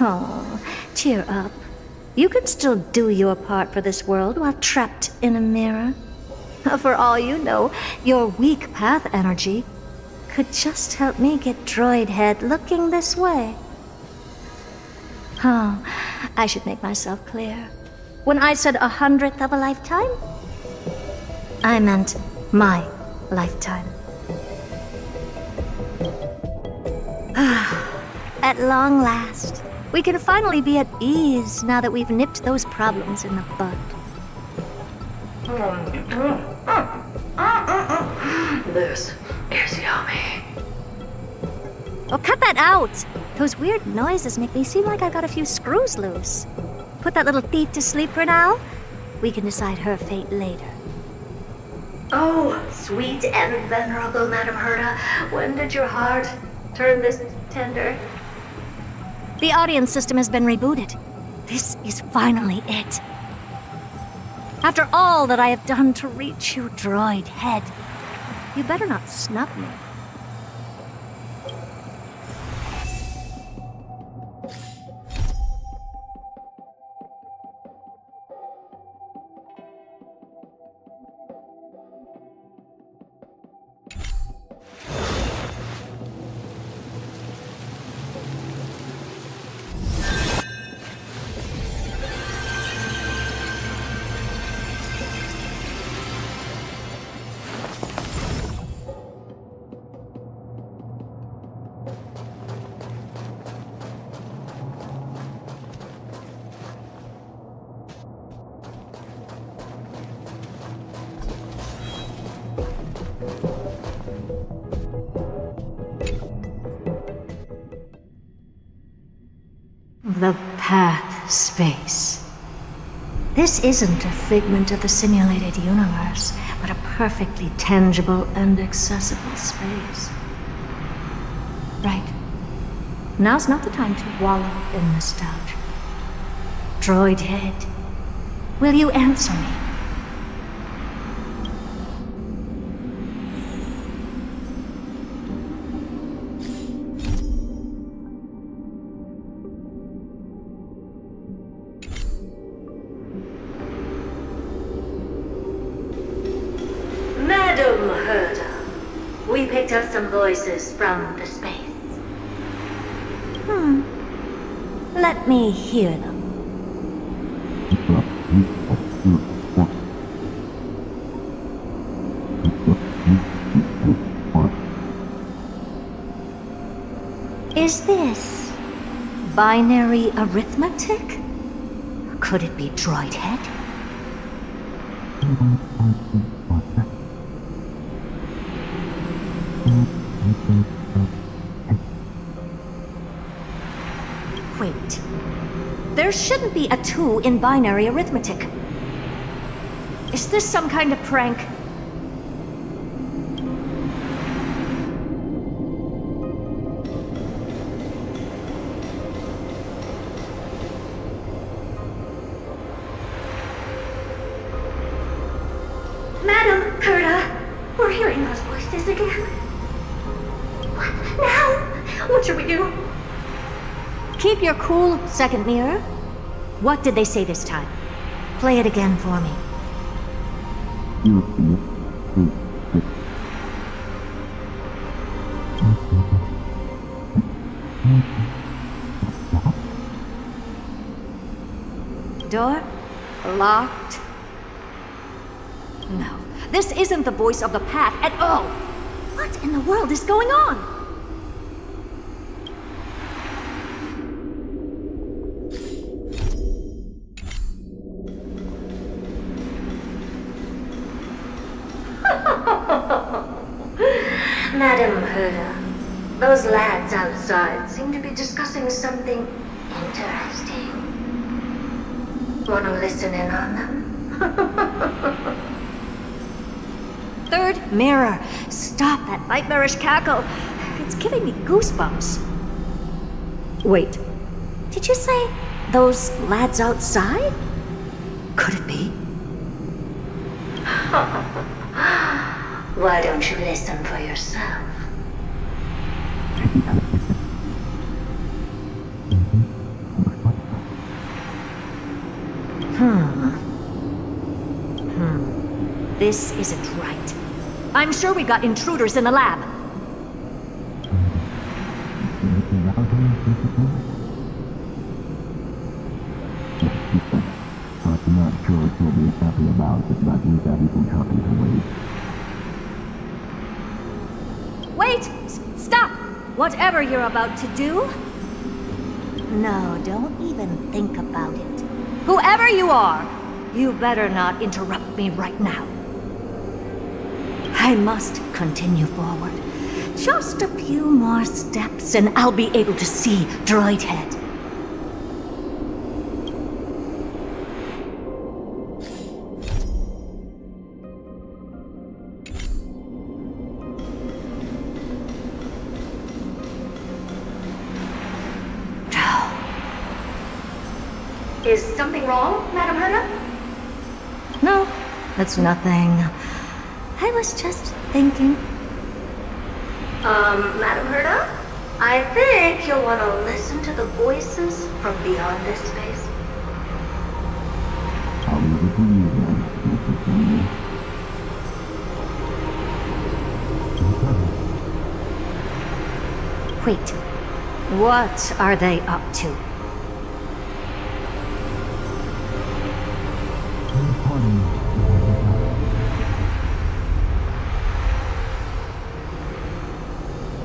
Oh, cheer up. You can still do your part for this world while trapped in a mirror. For all you know, your weak path energy could just help me get Droid Head looking this way. Oh, I should make myself clear. When I said 100th of a lifetime, I meant my lifetime. At long last, we can finally be at ease now that we've nipped those problems in the bud. This is yummy. Oh, cut that out! Those weird noises make me seem like I've got a few screws loose. Put that little thief to sleep for now. We can decide her fate later. Oh, sweet and venerable Madam Herta, when did your heart turn this tender? The audience system has been rebooted. This is finally it. After all that I have done to reach you, Droid Head, you better not snub me. The path space. This isn't a figment of the simulated universe, but a perfectly tangible and accessible space. Right. Now's not the time to wallow in nostalgia. Droid Head, will you answer me? We picked up some voices from the space. Let me hear them. Is this binary arithmetic? Could it be Droid Head? Wait. There shouldn't be a 2 in binary arithmetic. Is this some kind of prank? Madam Herta, we're hearing those voices again. What now? What should we do? Keep your cool, second mirror. What did they say this time? Play it again for me. Door locked. No, this isn't the voice of the path at all. What in the world is going on? Madam Herta, those lads outside seem to be discussing something interesting. Wanna listen in on them? Third mirror, stop that nightmarish cackle. It's giving me goosebumps. Wait, did you say those lads outside? Could it be? Why don't you listen for yourself? This isn't right. I'm sure we got intruders in the lab. I'm not sure what you'll be happy about, but you got even talking to wait. Wait! Stop! Whatever you're about to do. No, don't even think about it. Whoever you are, you better not interrupt me right now. I must continue forward. Just a few more steps and I'll be able to see Droid Head. Is something wrong, Madam Herta? No, it's nothing. I was just thinking. Madam Herta? I think you'll want to listen to the voices from beyond this space. I'll leave it to you then, Mr. Senior. Wait, what are they up to?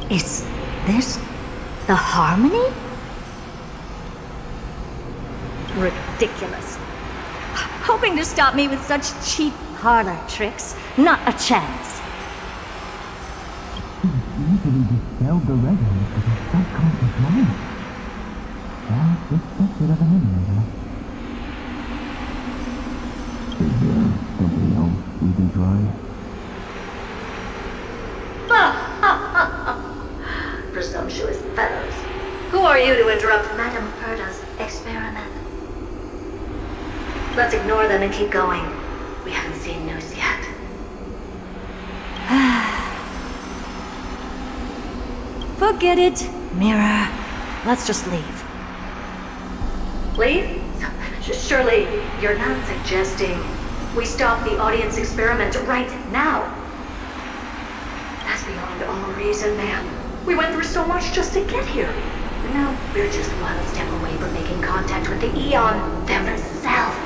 Is this the Harmony? Ridiculous. Hoping to stop me with such cheap parlor tricks. Not a chance. Easily dispelled the resonance of his subconscious mind. That's expected of an emulator. Is there something else we can try? Presumptuous fellows. Who are you to interrupt Madame Herta's experiment? Let's ignore them and keep going. We haven't seen news yet. Forget it, Mirror. Let's just leave. Leave? Surely you're not suggesting we stop the audience experiment right now? That's beyond all reason, ma'am. We went through so much just to get here. Now we're just one step away from making contact with the Eon themselves.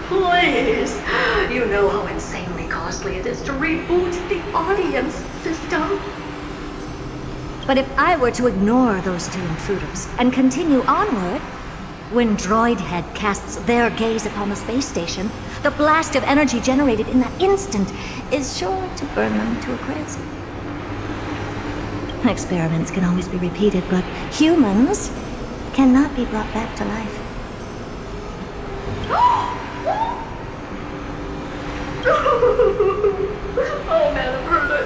Please, you know how insanely costly it is to reboot the audience system. But if I were to ignore those two intruders and continue onward, when Droid Head casts their gaze upon the space station, the blast of energy generated in that instant is sure to burn them to a crisp. Experiments can always be repeated, but humans cannot be brought back to life. Oh, Madam Herta,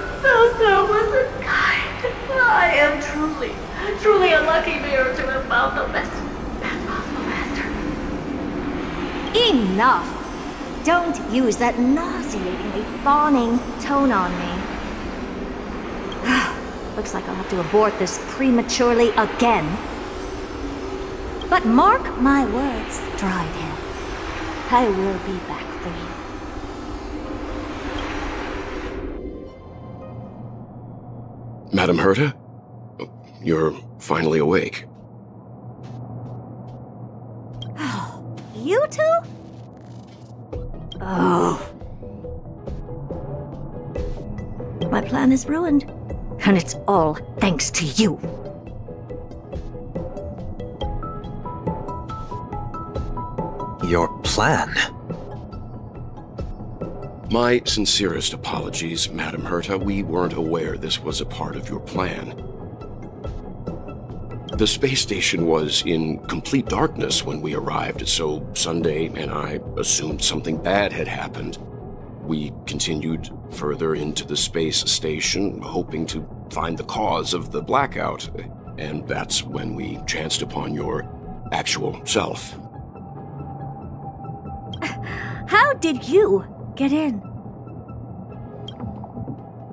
that wasn't kind. I am truly a lucky bear to have found the best possible master. Enough! Don't use that nauseatingly fawning tone on me. Looks like I'll have to abort this prematurely again. But mark my words, Droid Head. I will be back for you. Madam Herta? You're finally awake. You two? Oh. My plan is ruined. And it's all thanks to you. Your plan? My sincerest apologies, Madam Herta. We weren't aware this was a part of your plan. The space station was in complete darkness when we arrived, so Sunday and I assumed something bad had happened. We continued further into the space station, hoping to find the cause of the blackout, and that's when we chanced upon your actual self. How did you get in?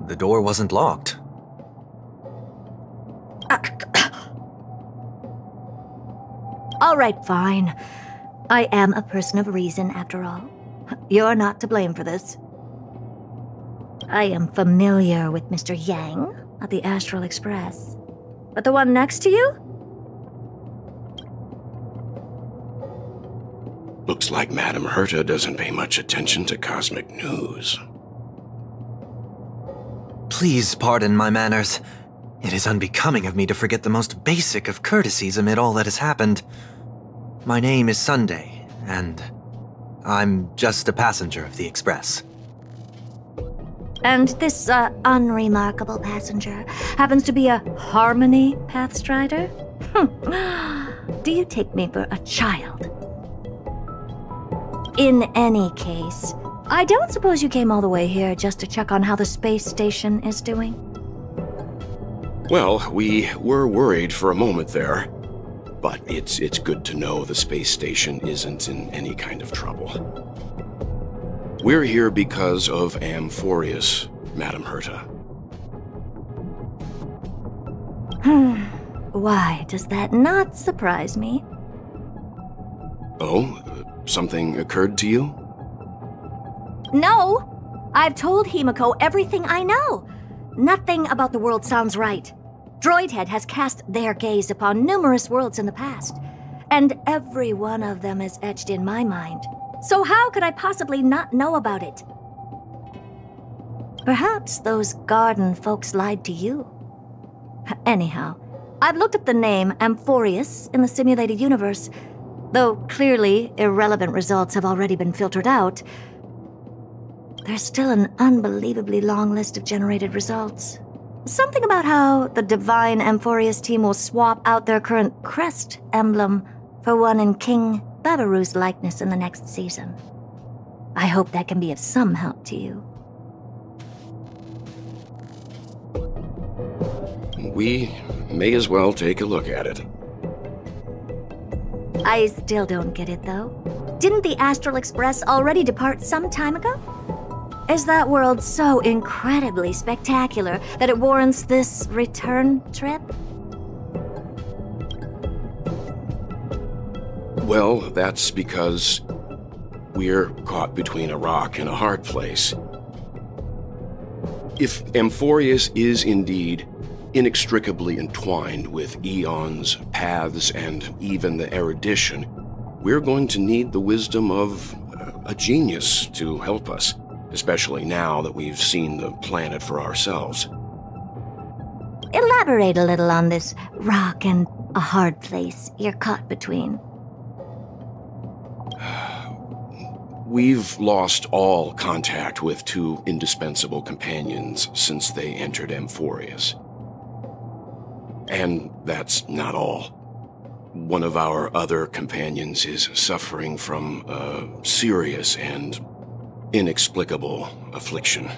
The door wasn't locked. All right, fine. I am a person of reason, after all. You're not to blame for this. I am familiar with Mr. Yang at the Astral Express. But the one next to you? Looks like Madame Herta doesn't pay much attention to cosmic news. Please pardon my manners. It is unbecoming of me to forget the most basic of courtesies amid all that has happened. My name is Sunday, and I'm just a passenger of the Express. And this, unremarkable passenger happens to be a Harmony Pathstrider? Do you take me for a child? In any case, I don't suppose you came all the way here just to check on how the space station is doing? Well, we were worried for a moment there, but it's good to know the space station isn't in any kind of trouble. We're here because of Amphorius, Madame Herta. Why does that not surprise me? Oh, something occurred to you? No! I've told Himiko everything I know. Nothing about the world sounds right. Droidhead has cast their gaze upon numerous worlds in the past, and every one of them is etched in my mind. So how could I possibly not know about it? Perhaps those garden folks lied to you. Anyhow, I've looked up the name Amphorius in the simulated universe. Though clearly irrelevant results have already been filtered out, there's still an unbelievably long list of generated results. Something about how the Divine Amphorius team will swap out their current crest emblem for one in King Babaru's likeness in the next season. I hope that can be of some help to you. We may as well take a look at it. I still don't get it, though. Didn't the Astral Express already depart some time ago? Is that world so incredibly spectacular that it warrants this return trip? Well, that's because we're caught between a rock and a hard place. If Amphorius is indeed inextricably entwined with eons, paths, and even the erudition, we're going to need the wisdom of a genius to help us, especially now that we've seen the planet for ourselves. Elaborate a little on this rock and a hard place you're caught between. We've lost all contact with two indispensable companions since they entered Amphorius. And that's not all. One of our other companions is suffering from a serious and inexplicable affliction.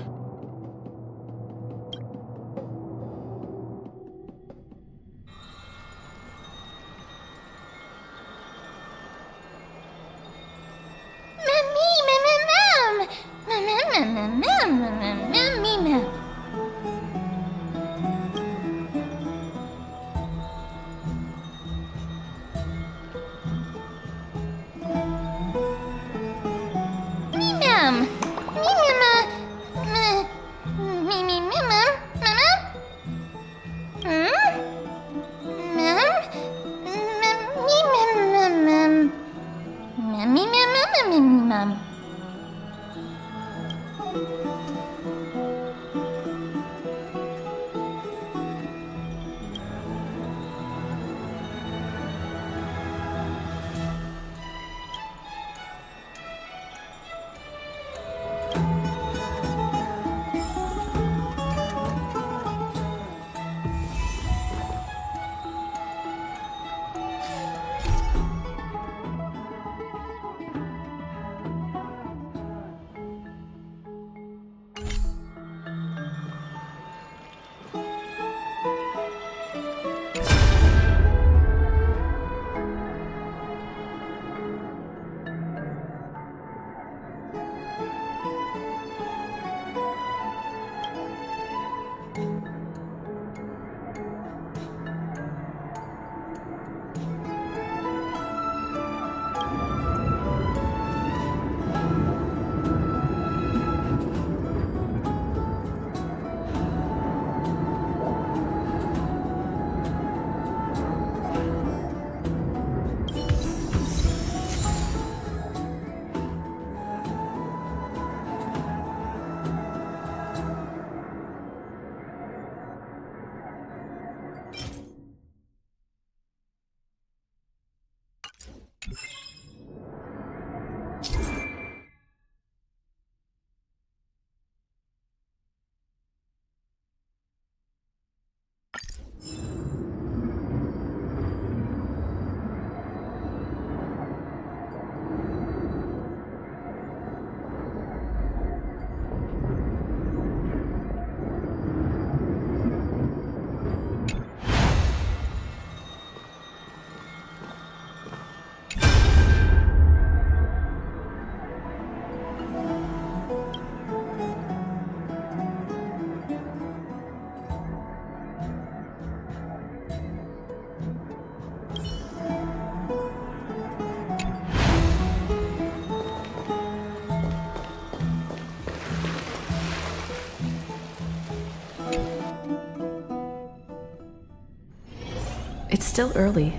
It's still early.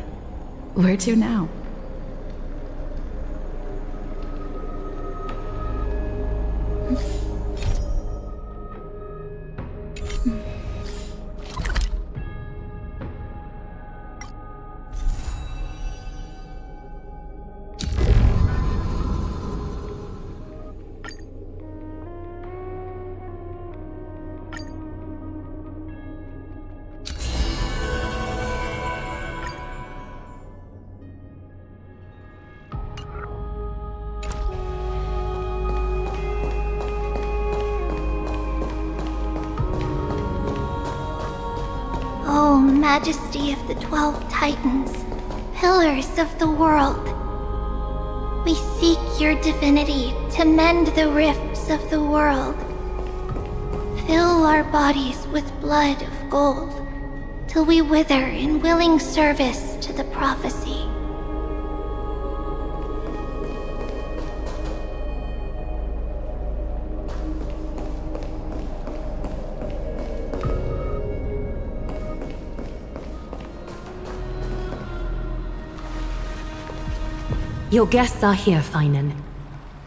Where to now? O Majesty of the 12 Titans, pillars of the world, we seek your divinity to mend the rifts of the world. Fill our bodies with blood of gold, till we wither in willing service to the prophecy. Your guests are here, Finan.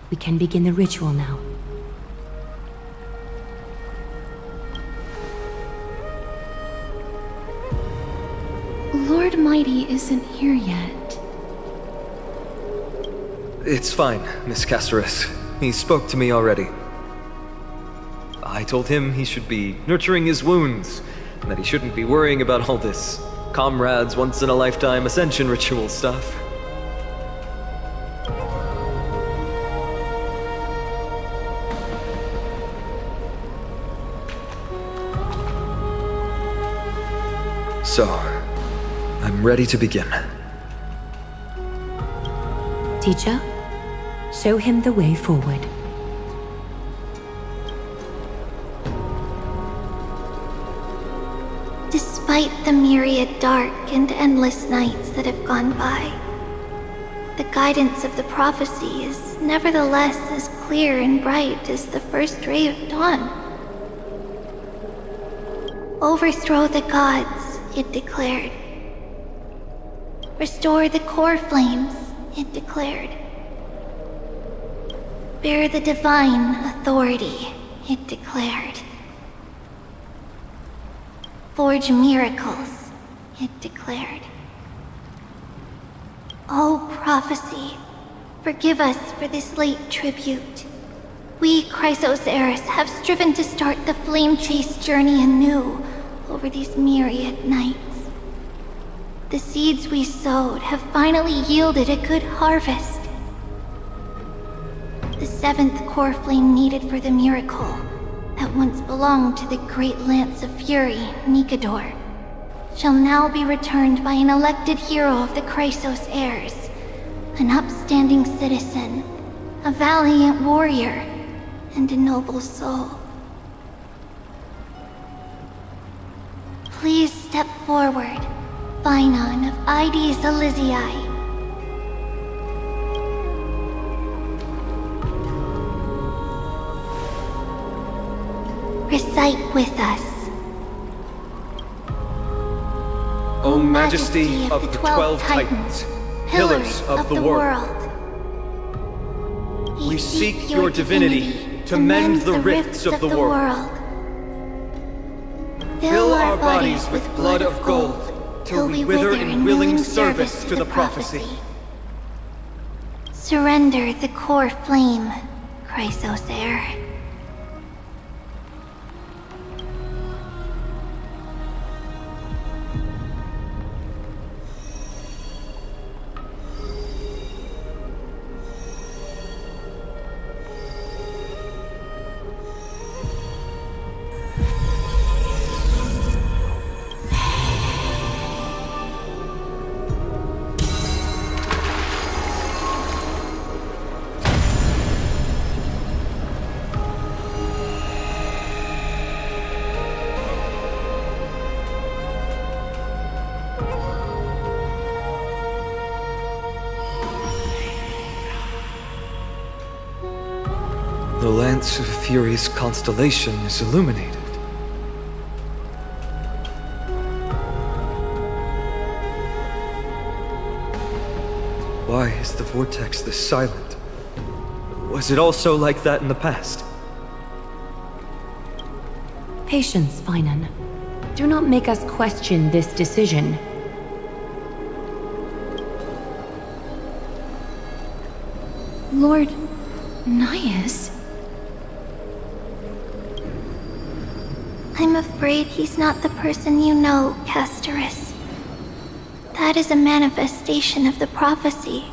We can begin the ritual now. Lord Mighty isn't here yet. It's fine, Miss Casterus. He spoke to me already. I told him he should be nurturing his wounds, and that he shouldn't be worrying about all this comrades once-in-a-lifetime ascension ritual stuff. So, I'm ready to begin. Teacher, show him the way forward. Despite the myriad dark and endless nights that have gone by, the guidance of the prophecy is nevertheless as clear and bright as the first ray of dawn. Overthrow the gods, it declared. Restore the core flames, it declared. Bear the divine authority, it declared. Forge miracles, it declared. O prophecy, forgive us for this late tribute. We, Chrysos Eris, have striven to start the flame chase journey anew over these myriad nights. The seeds we sowed have finally yielded a good harvest. The 7th core flame needed for the miracle that once belonged to the great Lance of Fury, Nikador, shall now be returned by an elected hero of the Chrysos heirs, an upstanding citizen, a valiant warrior, and a noble soul. Please step forward, Finan of Ides Elysiae. Recite with us. O Majesty of the 12 Titans, pillars of the world, we seek your divinity to mend the rifts of the world. Fill our bodies with blood of gold, till we wither in willing service to the prophecy. Surrender the core flame, Chrysos heir. The Lance of Fury's constellation is illuminated. Why is the vortex this silent? Was it also like that in the past? Patience, Finan. Do not make us question this decision. Lord Nias? I'm afraid he's not the person you know, Castorus. That is a manifestation of the prophecy,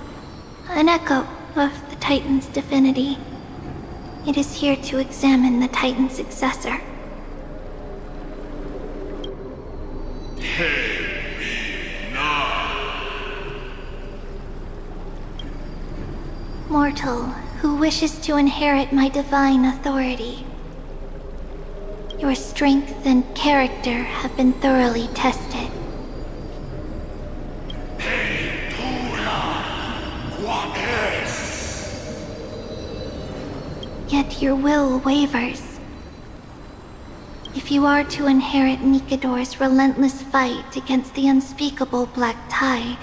an echo of the Titan's divinity. It is here to examine the Titan's successor. Mortal who wishes to inherit my divine authority. Your strength and character have been thoroughly tested. Yet your will wavers. If you are to inherit Nikador's relentless fight against the unspeakable Black Tide,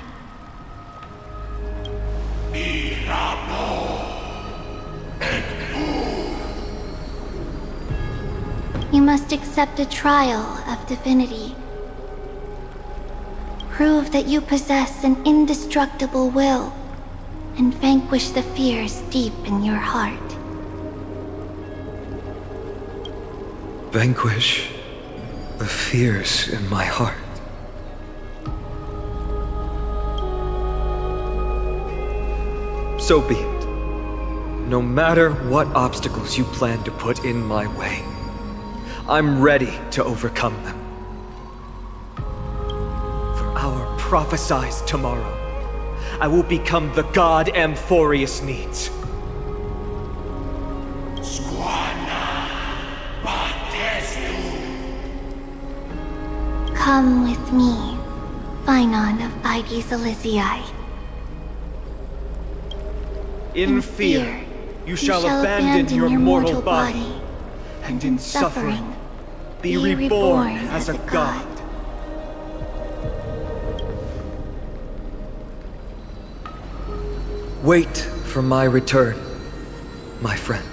you must accept a trial of divinity. Prove that you possess an indestructible will, and vanquish the fears deep in your heart. Vanquish the fears in my heart. So be it. No matter what obstacles you plan to put in my way, I'm ready to overcome them. For our prophesied tomorrow, I will become the god Amphorius needs. Come with me, Finan of Aegis Elysiae. In fear, you shall abandon your mortal body, and in suffering, be reborn as a god. Wait for my return, my friends.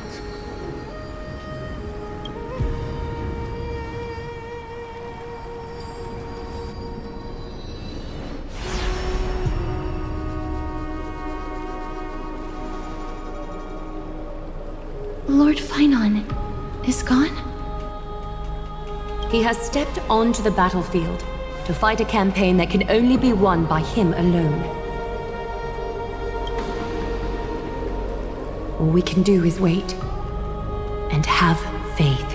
Lord Finan is gone? He has stepped onto the battlefield to fight a campaign that can only be won by him alone. All we can do is wait and have faith.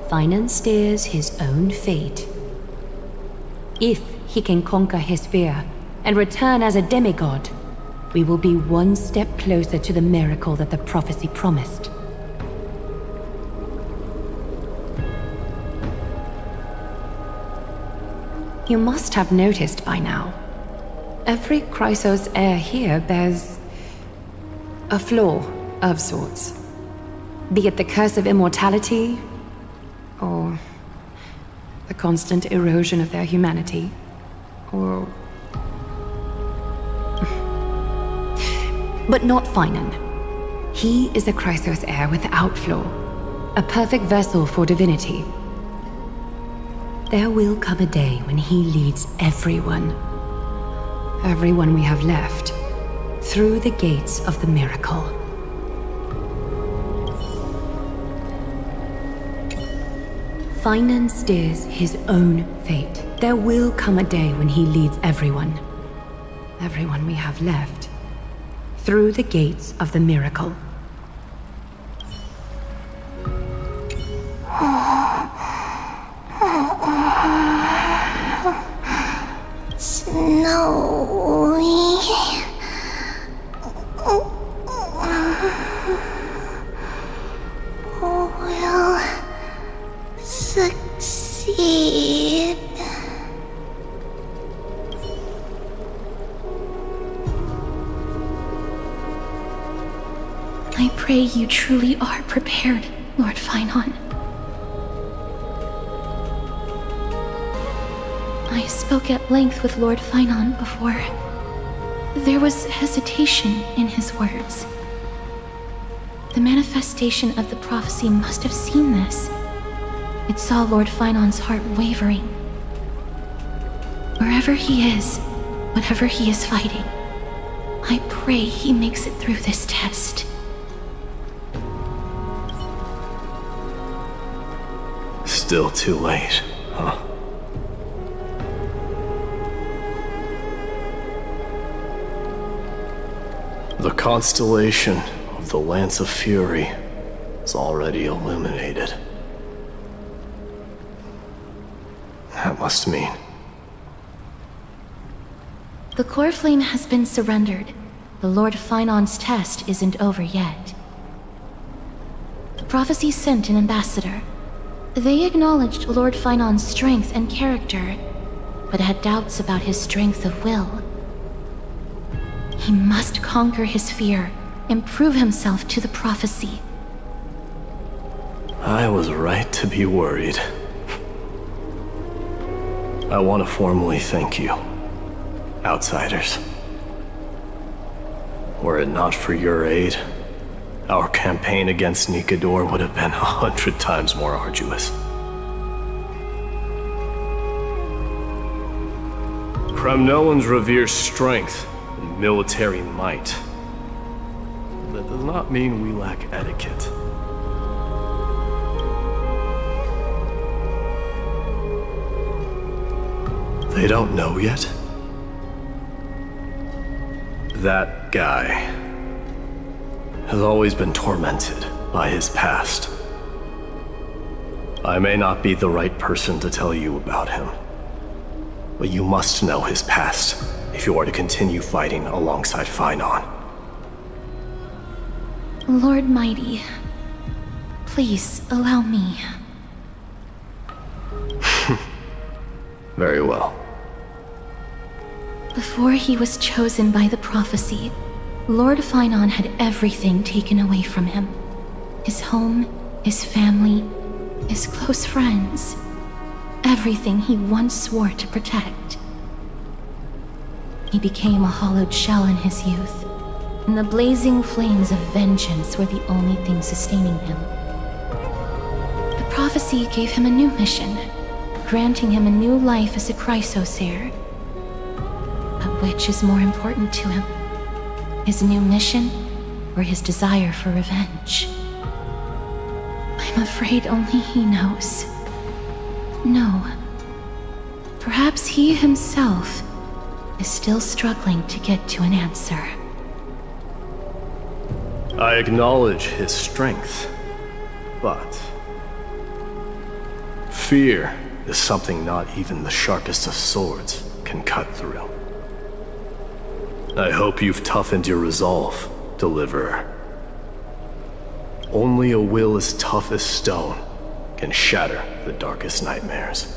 Finan steers his own fate. If he can conquer his fear and return as a demigod, we will be one step closer to the miracle that the prophecy promised. You must have noticed by now, every Chrysos heir here bears a flaw of sorts. Be it the curse of immortality, or the constant erosion of their humanity, or... But not Finan. He is a Chrysos heir without flaw, a perfect vessel for divinity. There will come a day when he leads everyone we have left, through the gates of the miracle. Finan steers his own fate. There will come a day when he leads everyone we have left, through the gates of the miracle. Snowy. Will succeed. I pray you truly are prepared, Lord Finon. I spoke at length with Lord Finon before. There was hesitation in his words. The manifestation of the prophecy must have seen this. It saw Lord Finon's heart wavering. Wherever he is, whatever he is fighting, I pray he makes it through this test. Still too late, huh? The constellation of the Lance of Fury is already illuminated. That must mean... The core flame has been surrendered. The Lord Finon's test isn't over yet. The prophecy sent an ambassador. They acknowledged Lord Finon's strength and character, but had doubts about his strength of will. He must conquer his fear and prove himself to the prophecy. I was right to be worried. I want to formally thank you, outsiders. Were it not for your aid, our campaign against Nikador would have been 100 times more arduous. Kremnoans revere strength and military might. That does not mean we lack etiquette. They don't know yet? That guy has always been tormented by his past. I may not be the right person to tell you about him, but you must know his past if you are to continue fighting alongside Finon. Lord Mighty, please allow me. Very well. Before he was chosen by the prophecy, Lord Finon had everything taken away from him. His home, his family, his close friends. Everything he once swore to protect. He became a hollowed shell in his youth, and the blazing flames of vengeance were the only thing sustaining him. The prophecy gave him a new mission, granting him a new life as a Chrysosaur. But which is more important to him? His new mission, or his desire for revenge? I'm afraid only he knows. No. Perhaps he himself is still struggling to get to an answer. I acknowledge his strength, but fear is something not even the sharpest of swords can cut through. I hope you've toughened your resolve, Deliverer. Only a will as tough as stone can shatter the darkest nightmares.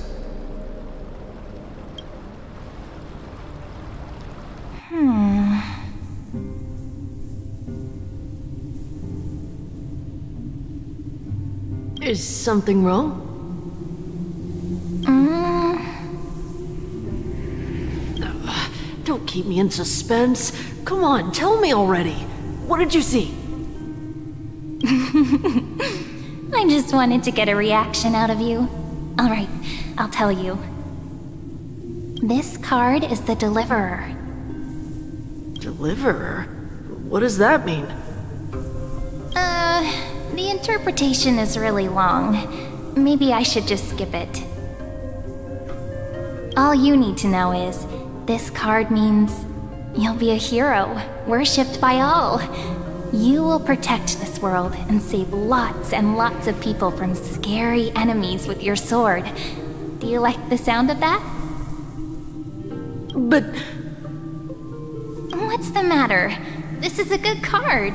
Is something wrong? Don't keep me in suspense. Come on, tell me already. What did you see? I just wanted to get a reaction out of you. Alright, I'll tell you. This card is the Deliverer. Deliverer? What does that mean? The interpretation is really long. Maybe I should just skip it. All you need to know is, this card means you'll be a hero, worshipped by all. You will protect this world and save lots and lots of people from scary enemies with your sword. Do you like the sound of that? But... What's the matter? This is a good card.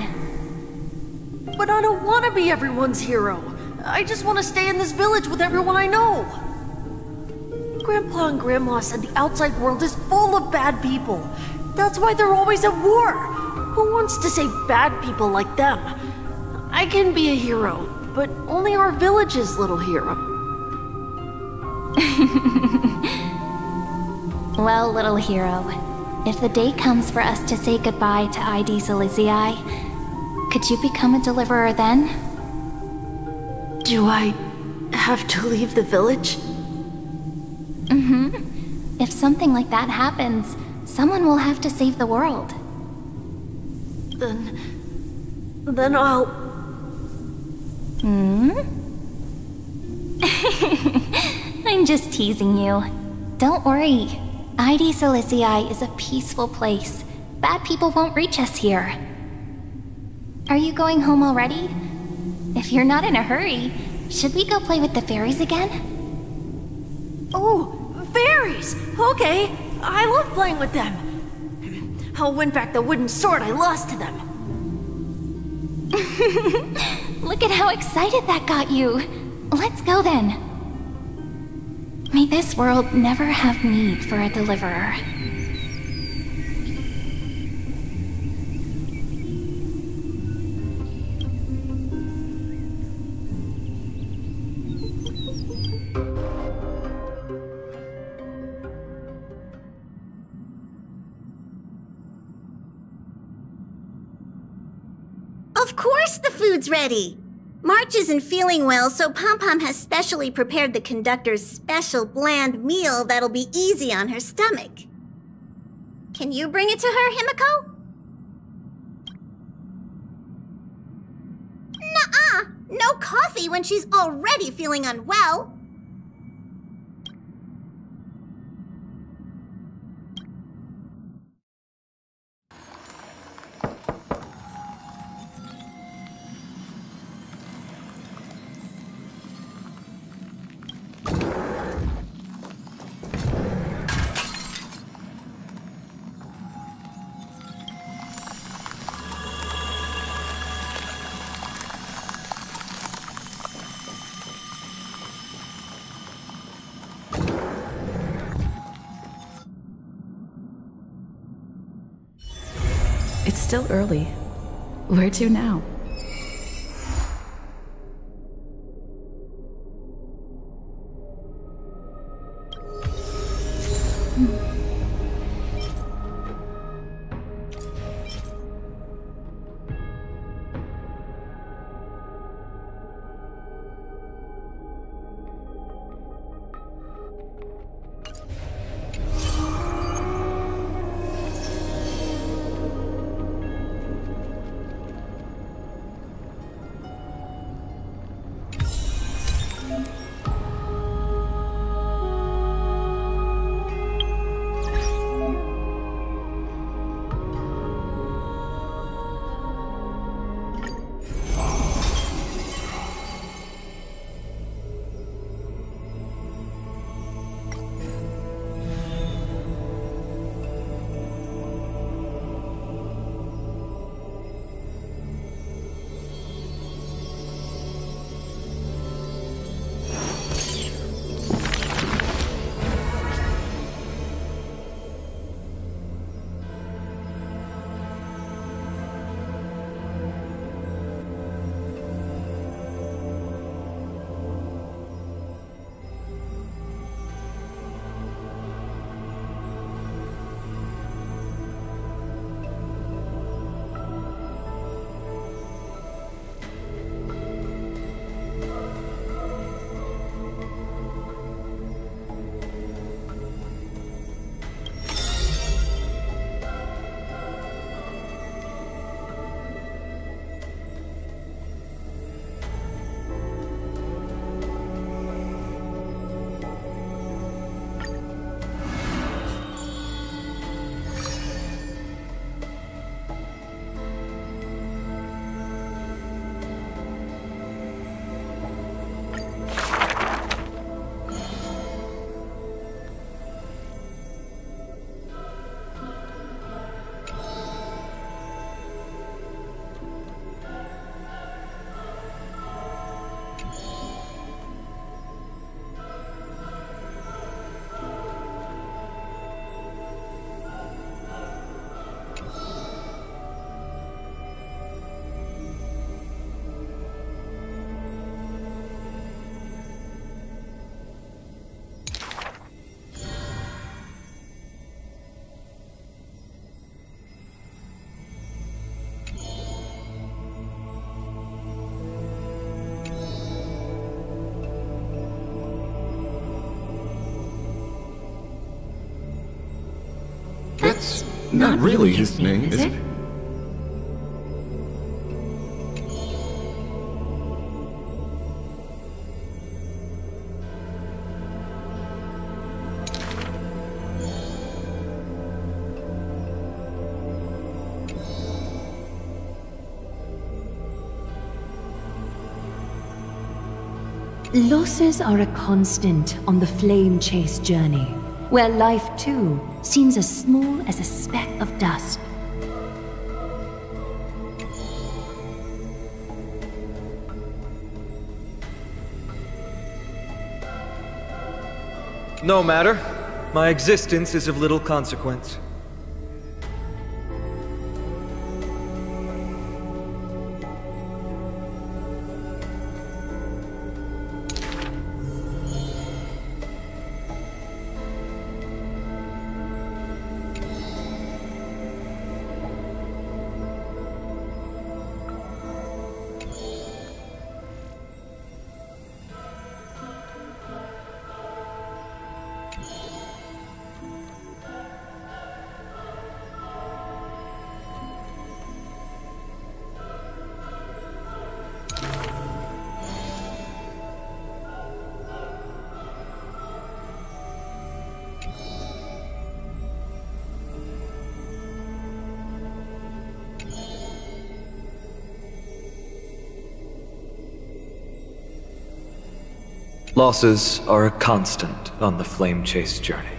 But I don't want to be everyone's hero. I just want to stay in this village with everyone I know. Grandpa and Grandma said the outside world is full of bad people. That's why they're always at war. Who wants to save bad people like them? I can be a hero, but only our village's little hero. Well, little hero, if the day comes for us to say goodbye to ID Silesia, could you become a deliverer then? Do I have to leave the village? Mm-hmm. If something like that happens, someone will have to save the world. Then I'll... I'm just teasing you. Don't worry. ID Silesia is a peaceful place. Bad people won't reach us here. Are you going home already? If you're not in a hurry, should we go play with the fairies again? Oh, fairies! Okay, I love playing with them. I'll win back the wooden sword I lost to them. Look at how excited that got you. Let's go then. May this world never have need for a deliverer. Of course the food's ready! March isn't feeling well, so Pom-Pom has specially prepared the conductor's special bland meal that'll be easy on her stomach. Can you bring it to her, Himiko? Nuh-uh! No coffee when she's already feeling unwell! It's still early. Where to now? That's not really his name, is it? Losses are a constant on the flame chase journey, where life too seems as small as a speck of dust. No matter. My existence is of little consequence. Losses are a constant on the flame chase journey.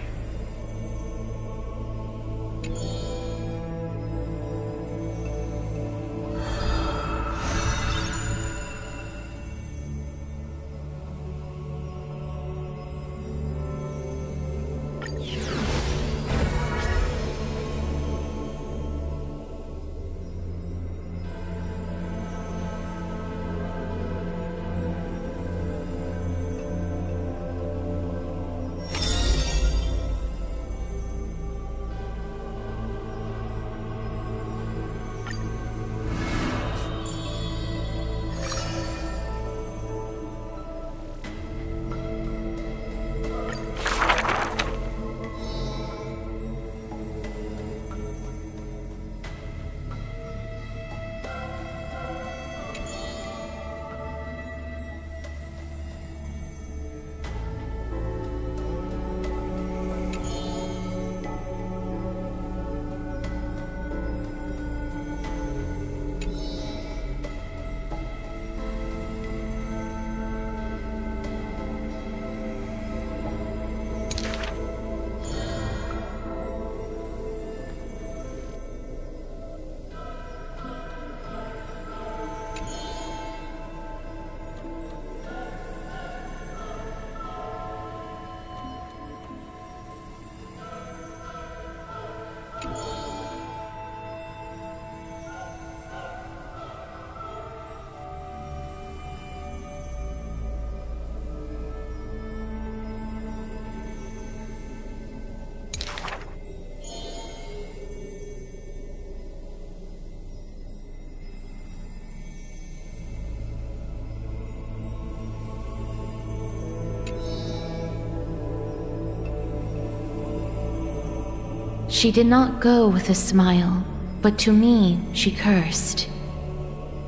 She did not go with a smile, but to me she cursed.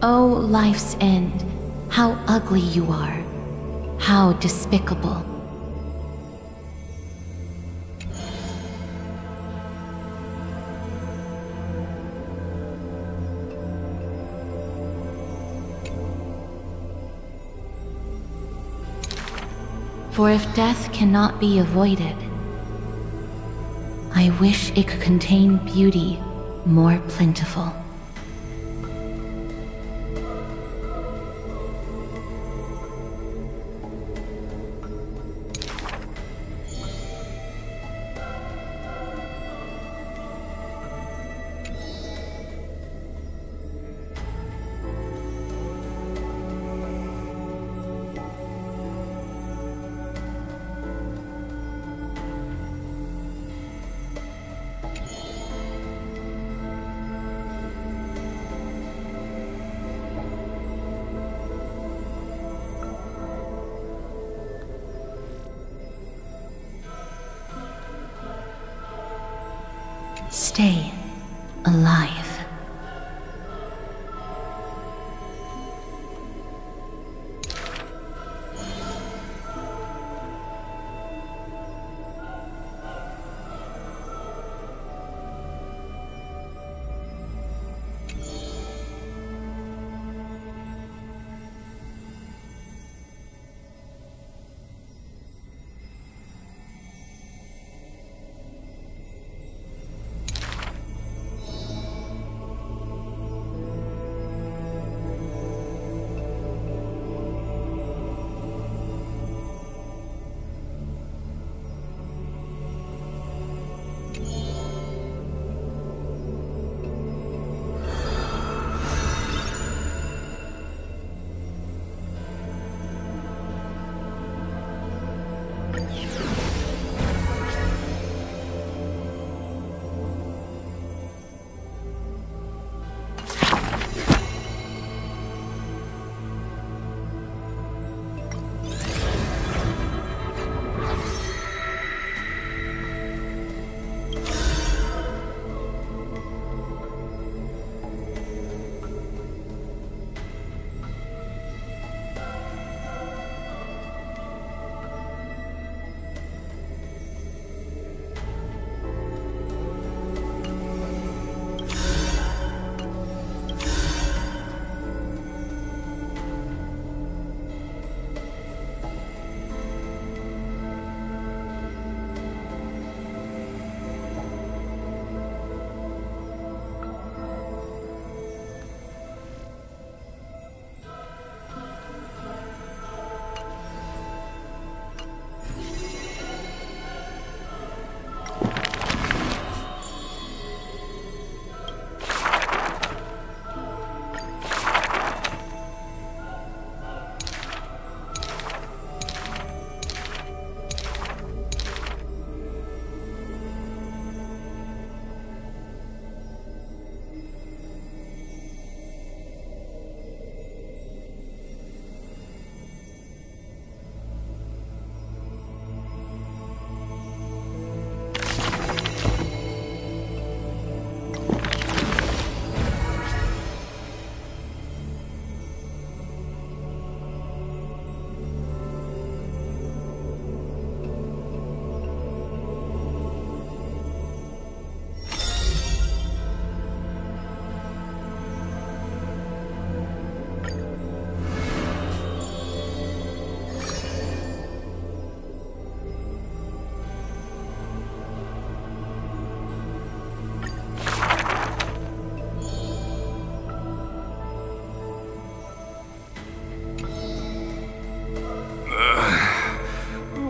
Oh, life's end, how ugly you are, how despicable. For if death cannot be avoided, I wish it could contain beauty more plentiful. Stay alive.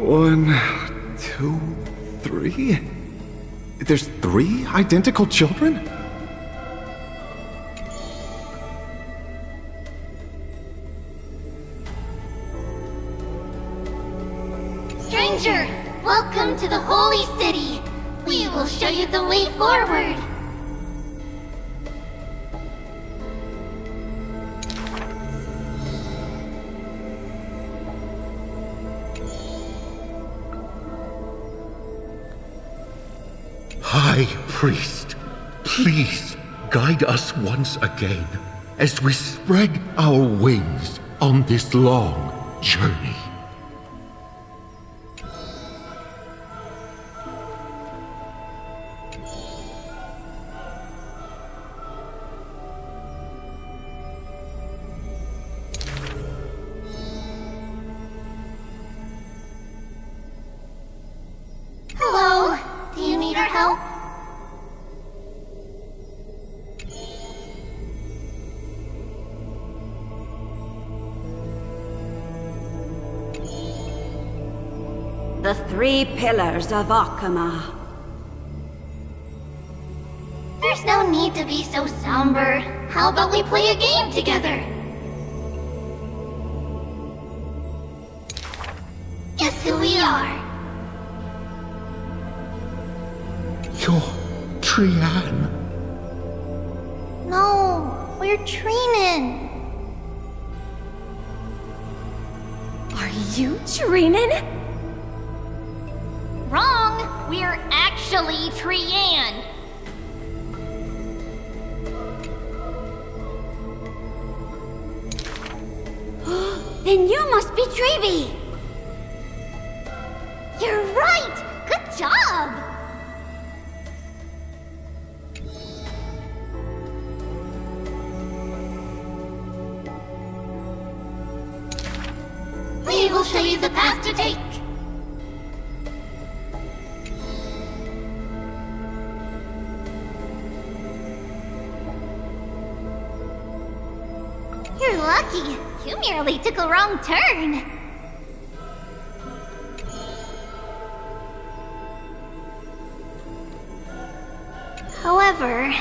One, two, three? There's 3 identical children? Stranger, welcome to the Holy City. We will show you the way forward. High Priest, please guide us once again as we spread our wings on this long journey. Hello, do you need our help? The 3 pillars of Akama. There's no need to be so somber. How about we play a game together? Guess who we are? You're Trian. No, we're Trinin. Are you Trinin? Wrong! We're actually Trian. Then you must be Treevee! You're right! Good job! We will show you the path to take! You're lucky. You merely took a wrong turn. However,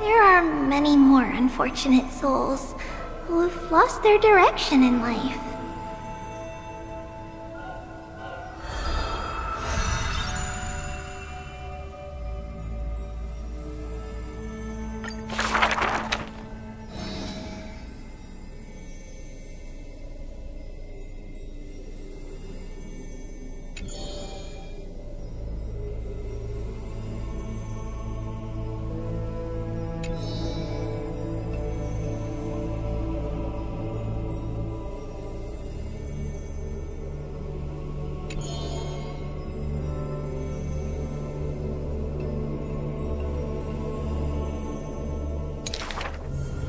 there are many more unfortunate souls who have lost their direction in life.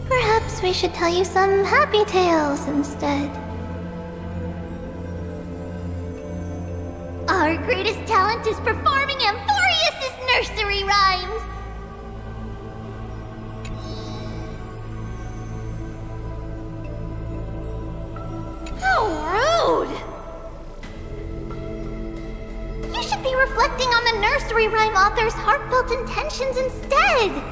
Perhaps we should tell you some happy tales instead. Our greatest talent is performing Amphorius' nursery rhymes! How rude! You should be reflecting on the nursery rhyme author's heartfelt intentions instead!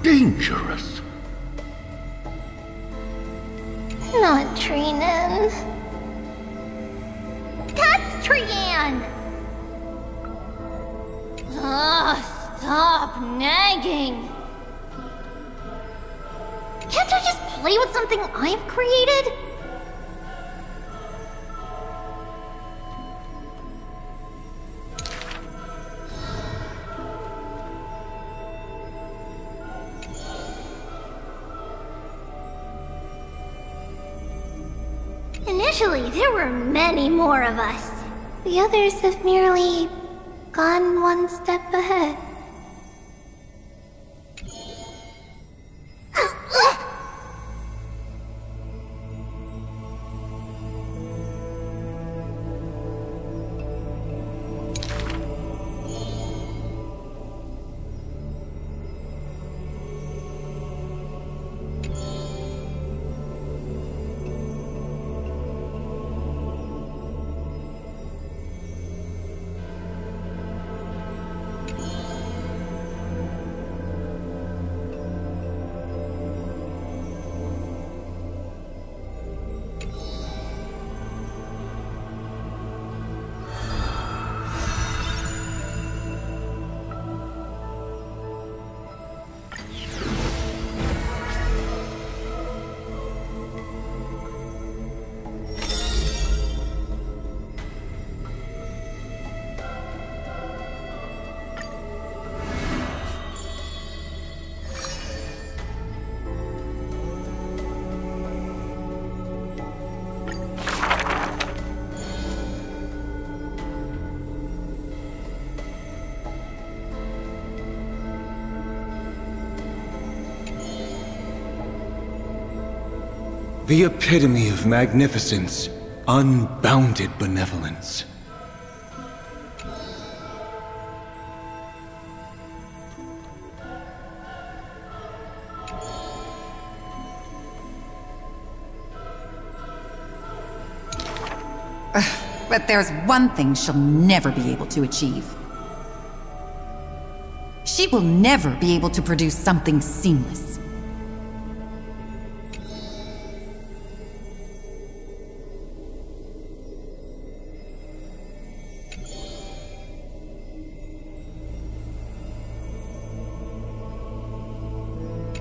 Dangerous. Not Treenan. That's Trian! Ugh, stop nagging. Can't I just play with something I've created? Initially, there were many more of us. The others have merely gone one step ahead. The epitome of magnificence, unbounded benevolence. But there's one thing she'll never be able to achieve. She will never be able to produce something seamless.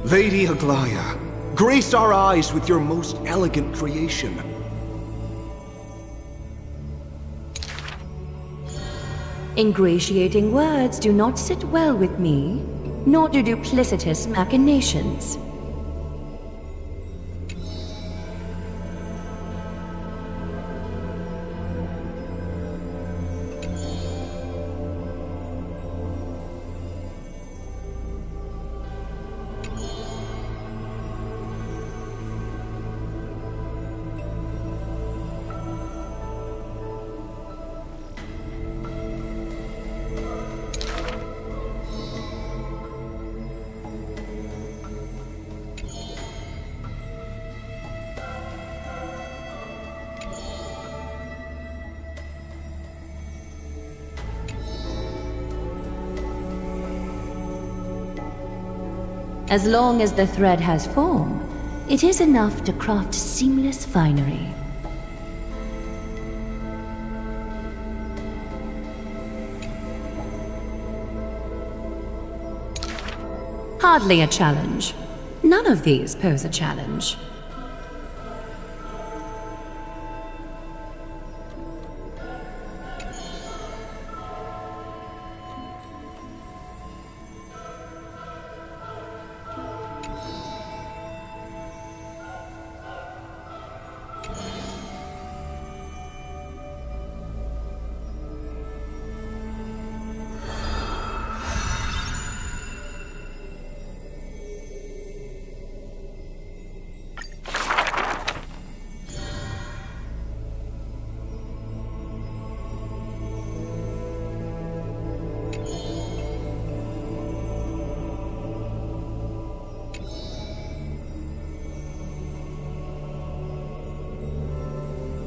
Lady Aglaya, grace our eyes with your most elegant creation. Ingratiating words do not sit well with me, nor do duplicitous machinations. As long as the thread has form, it is enough to craft seamless finery. Hardly a challenge. None of these pose a challenge.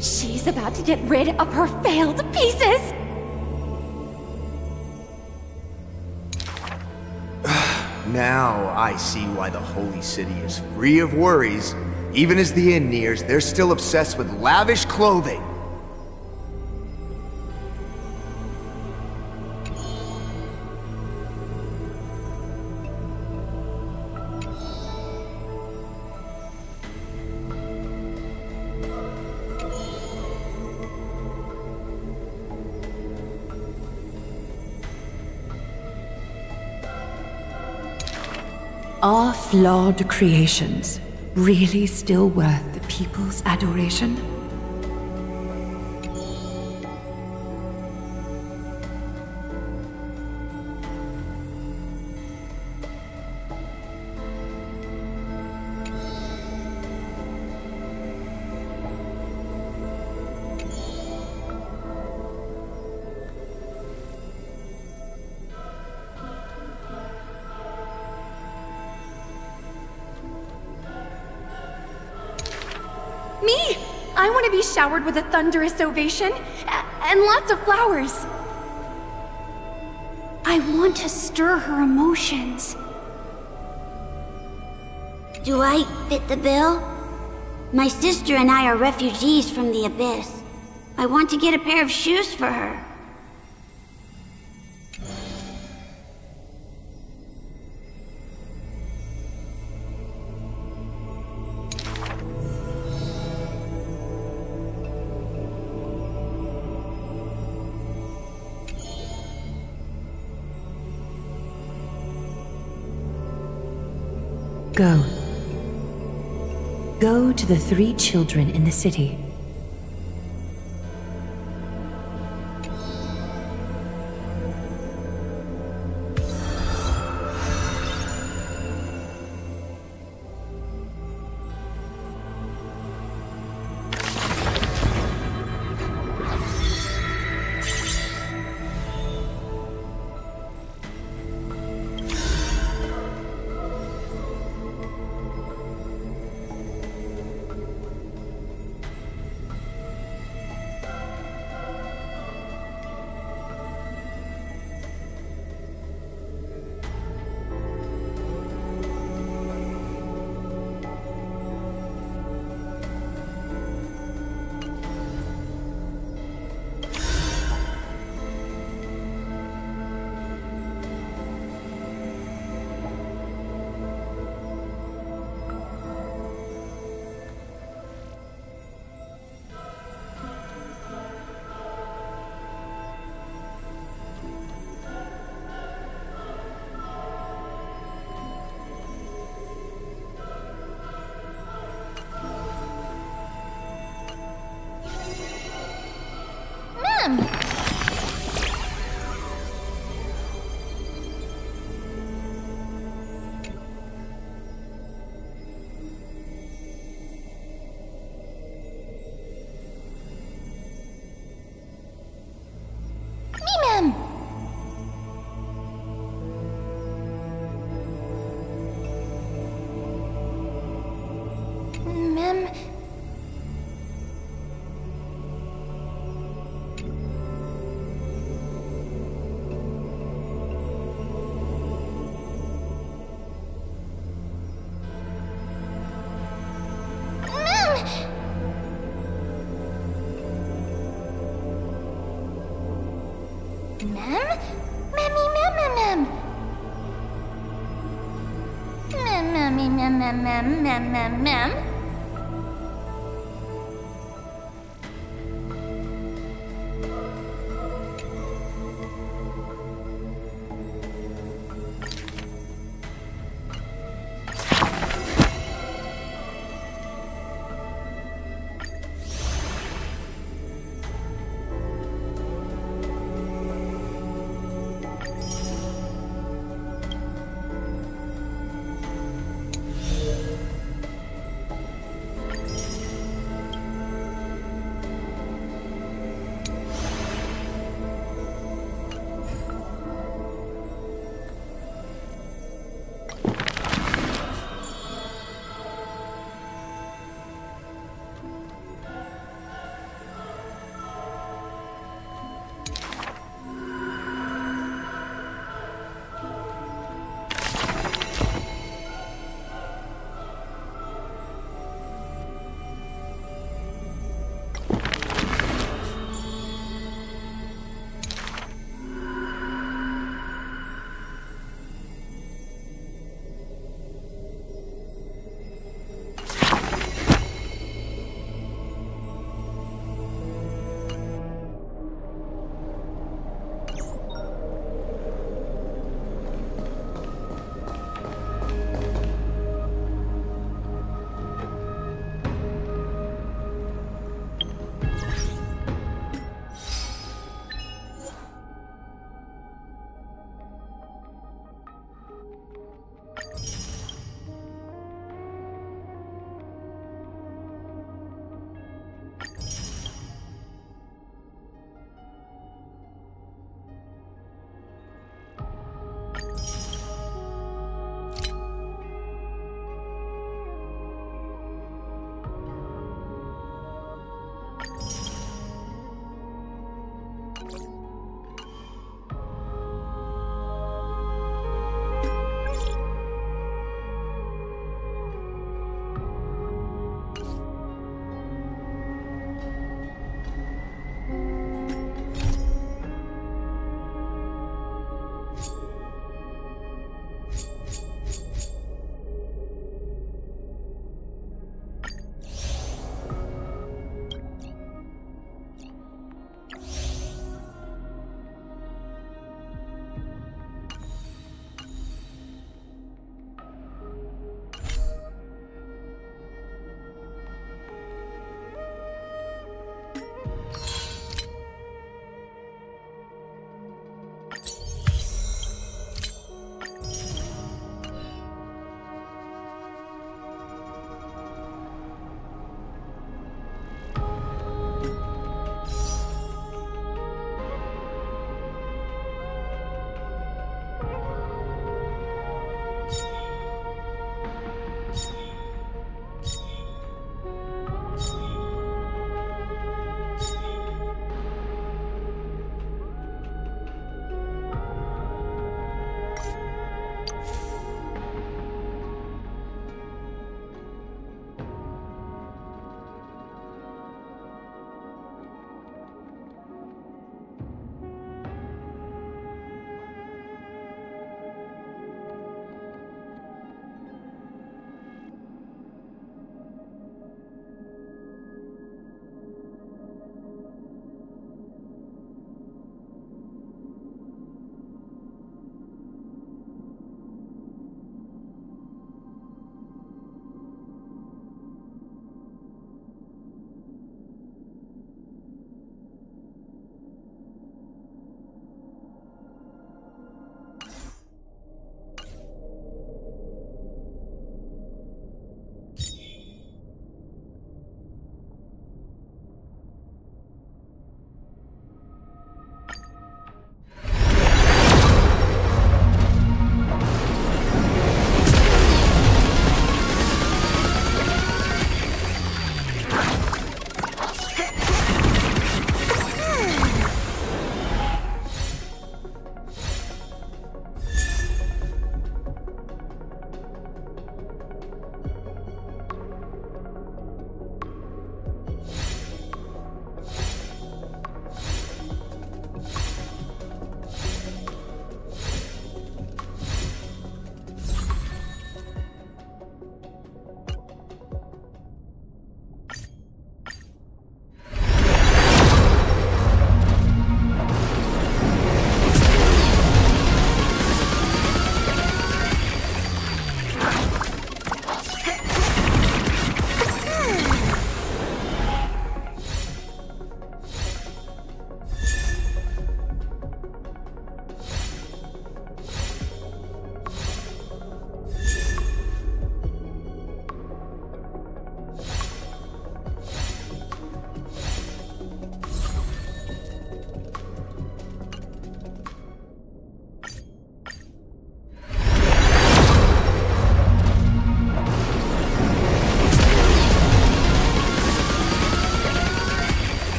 She's about to get rid of her failed pieces! Now I see why the Holy City is free of worries. Even as the end nears, they're still obsessed with lavish clothing. Are flawed creations really still worth the people's adoration? Me! I want to be showered with a thunderous ovation and lots of flowers. I want to stir her emotions. Do I fit the bill? My sister and I are refugees from the Abyss. I want to get a pair of shoes for her. Go. Go to the 3 children in the city. Ma'am! Ma'am! Ma'am... Ma'am? Mammy, ma'am. Ma'am.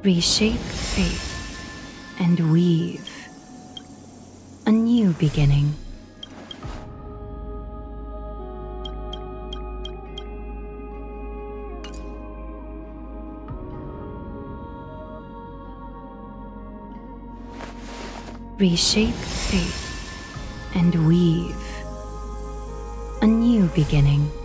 Reshape fate and weave a new beginning.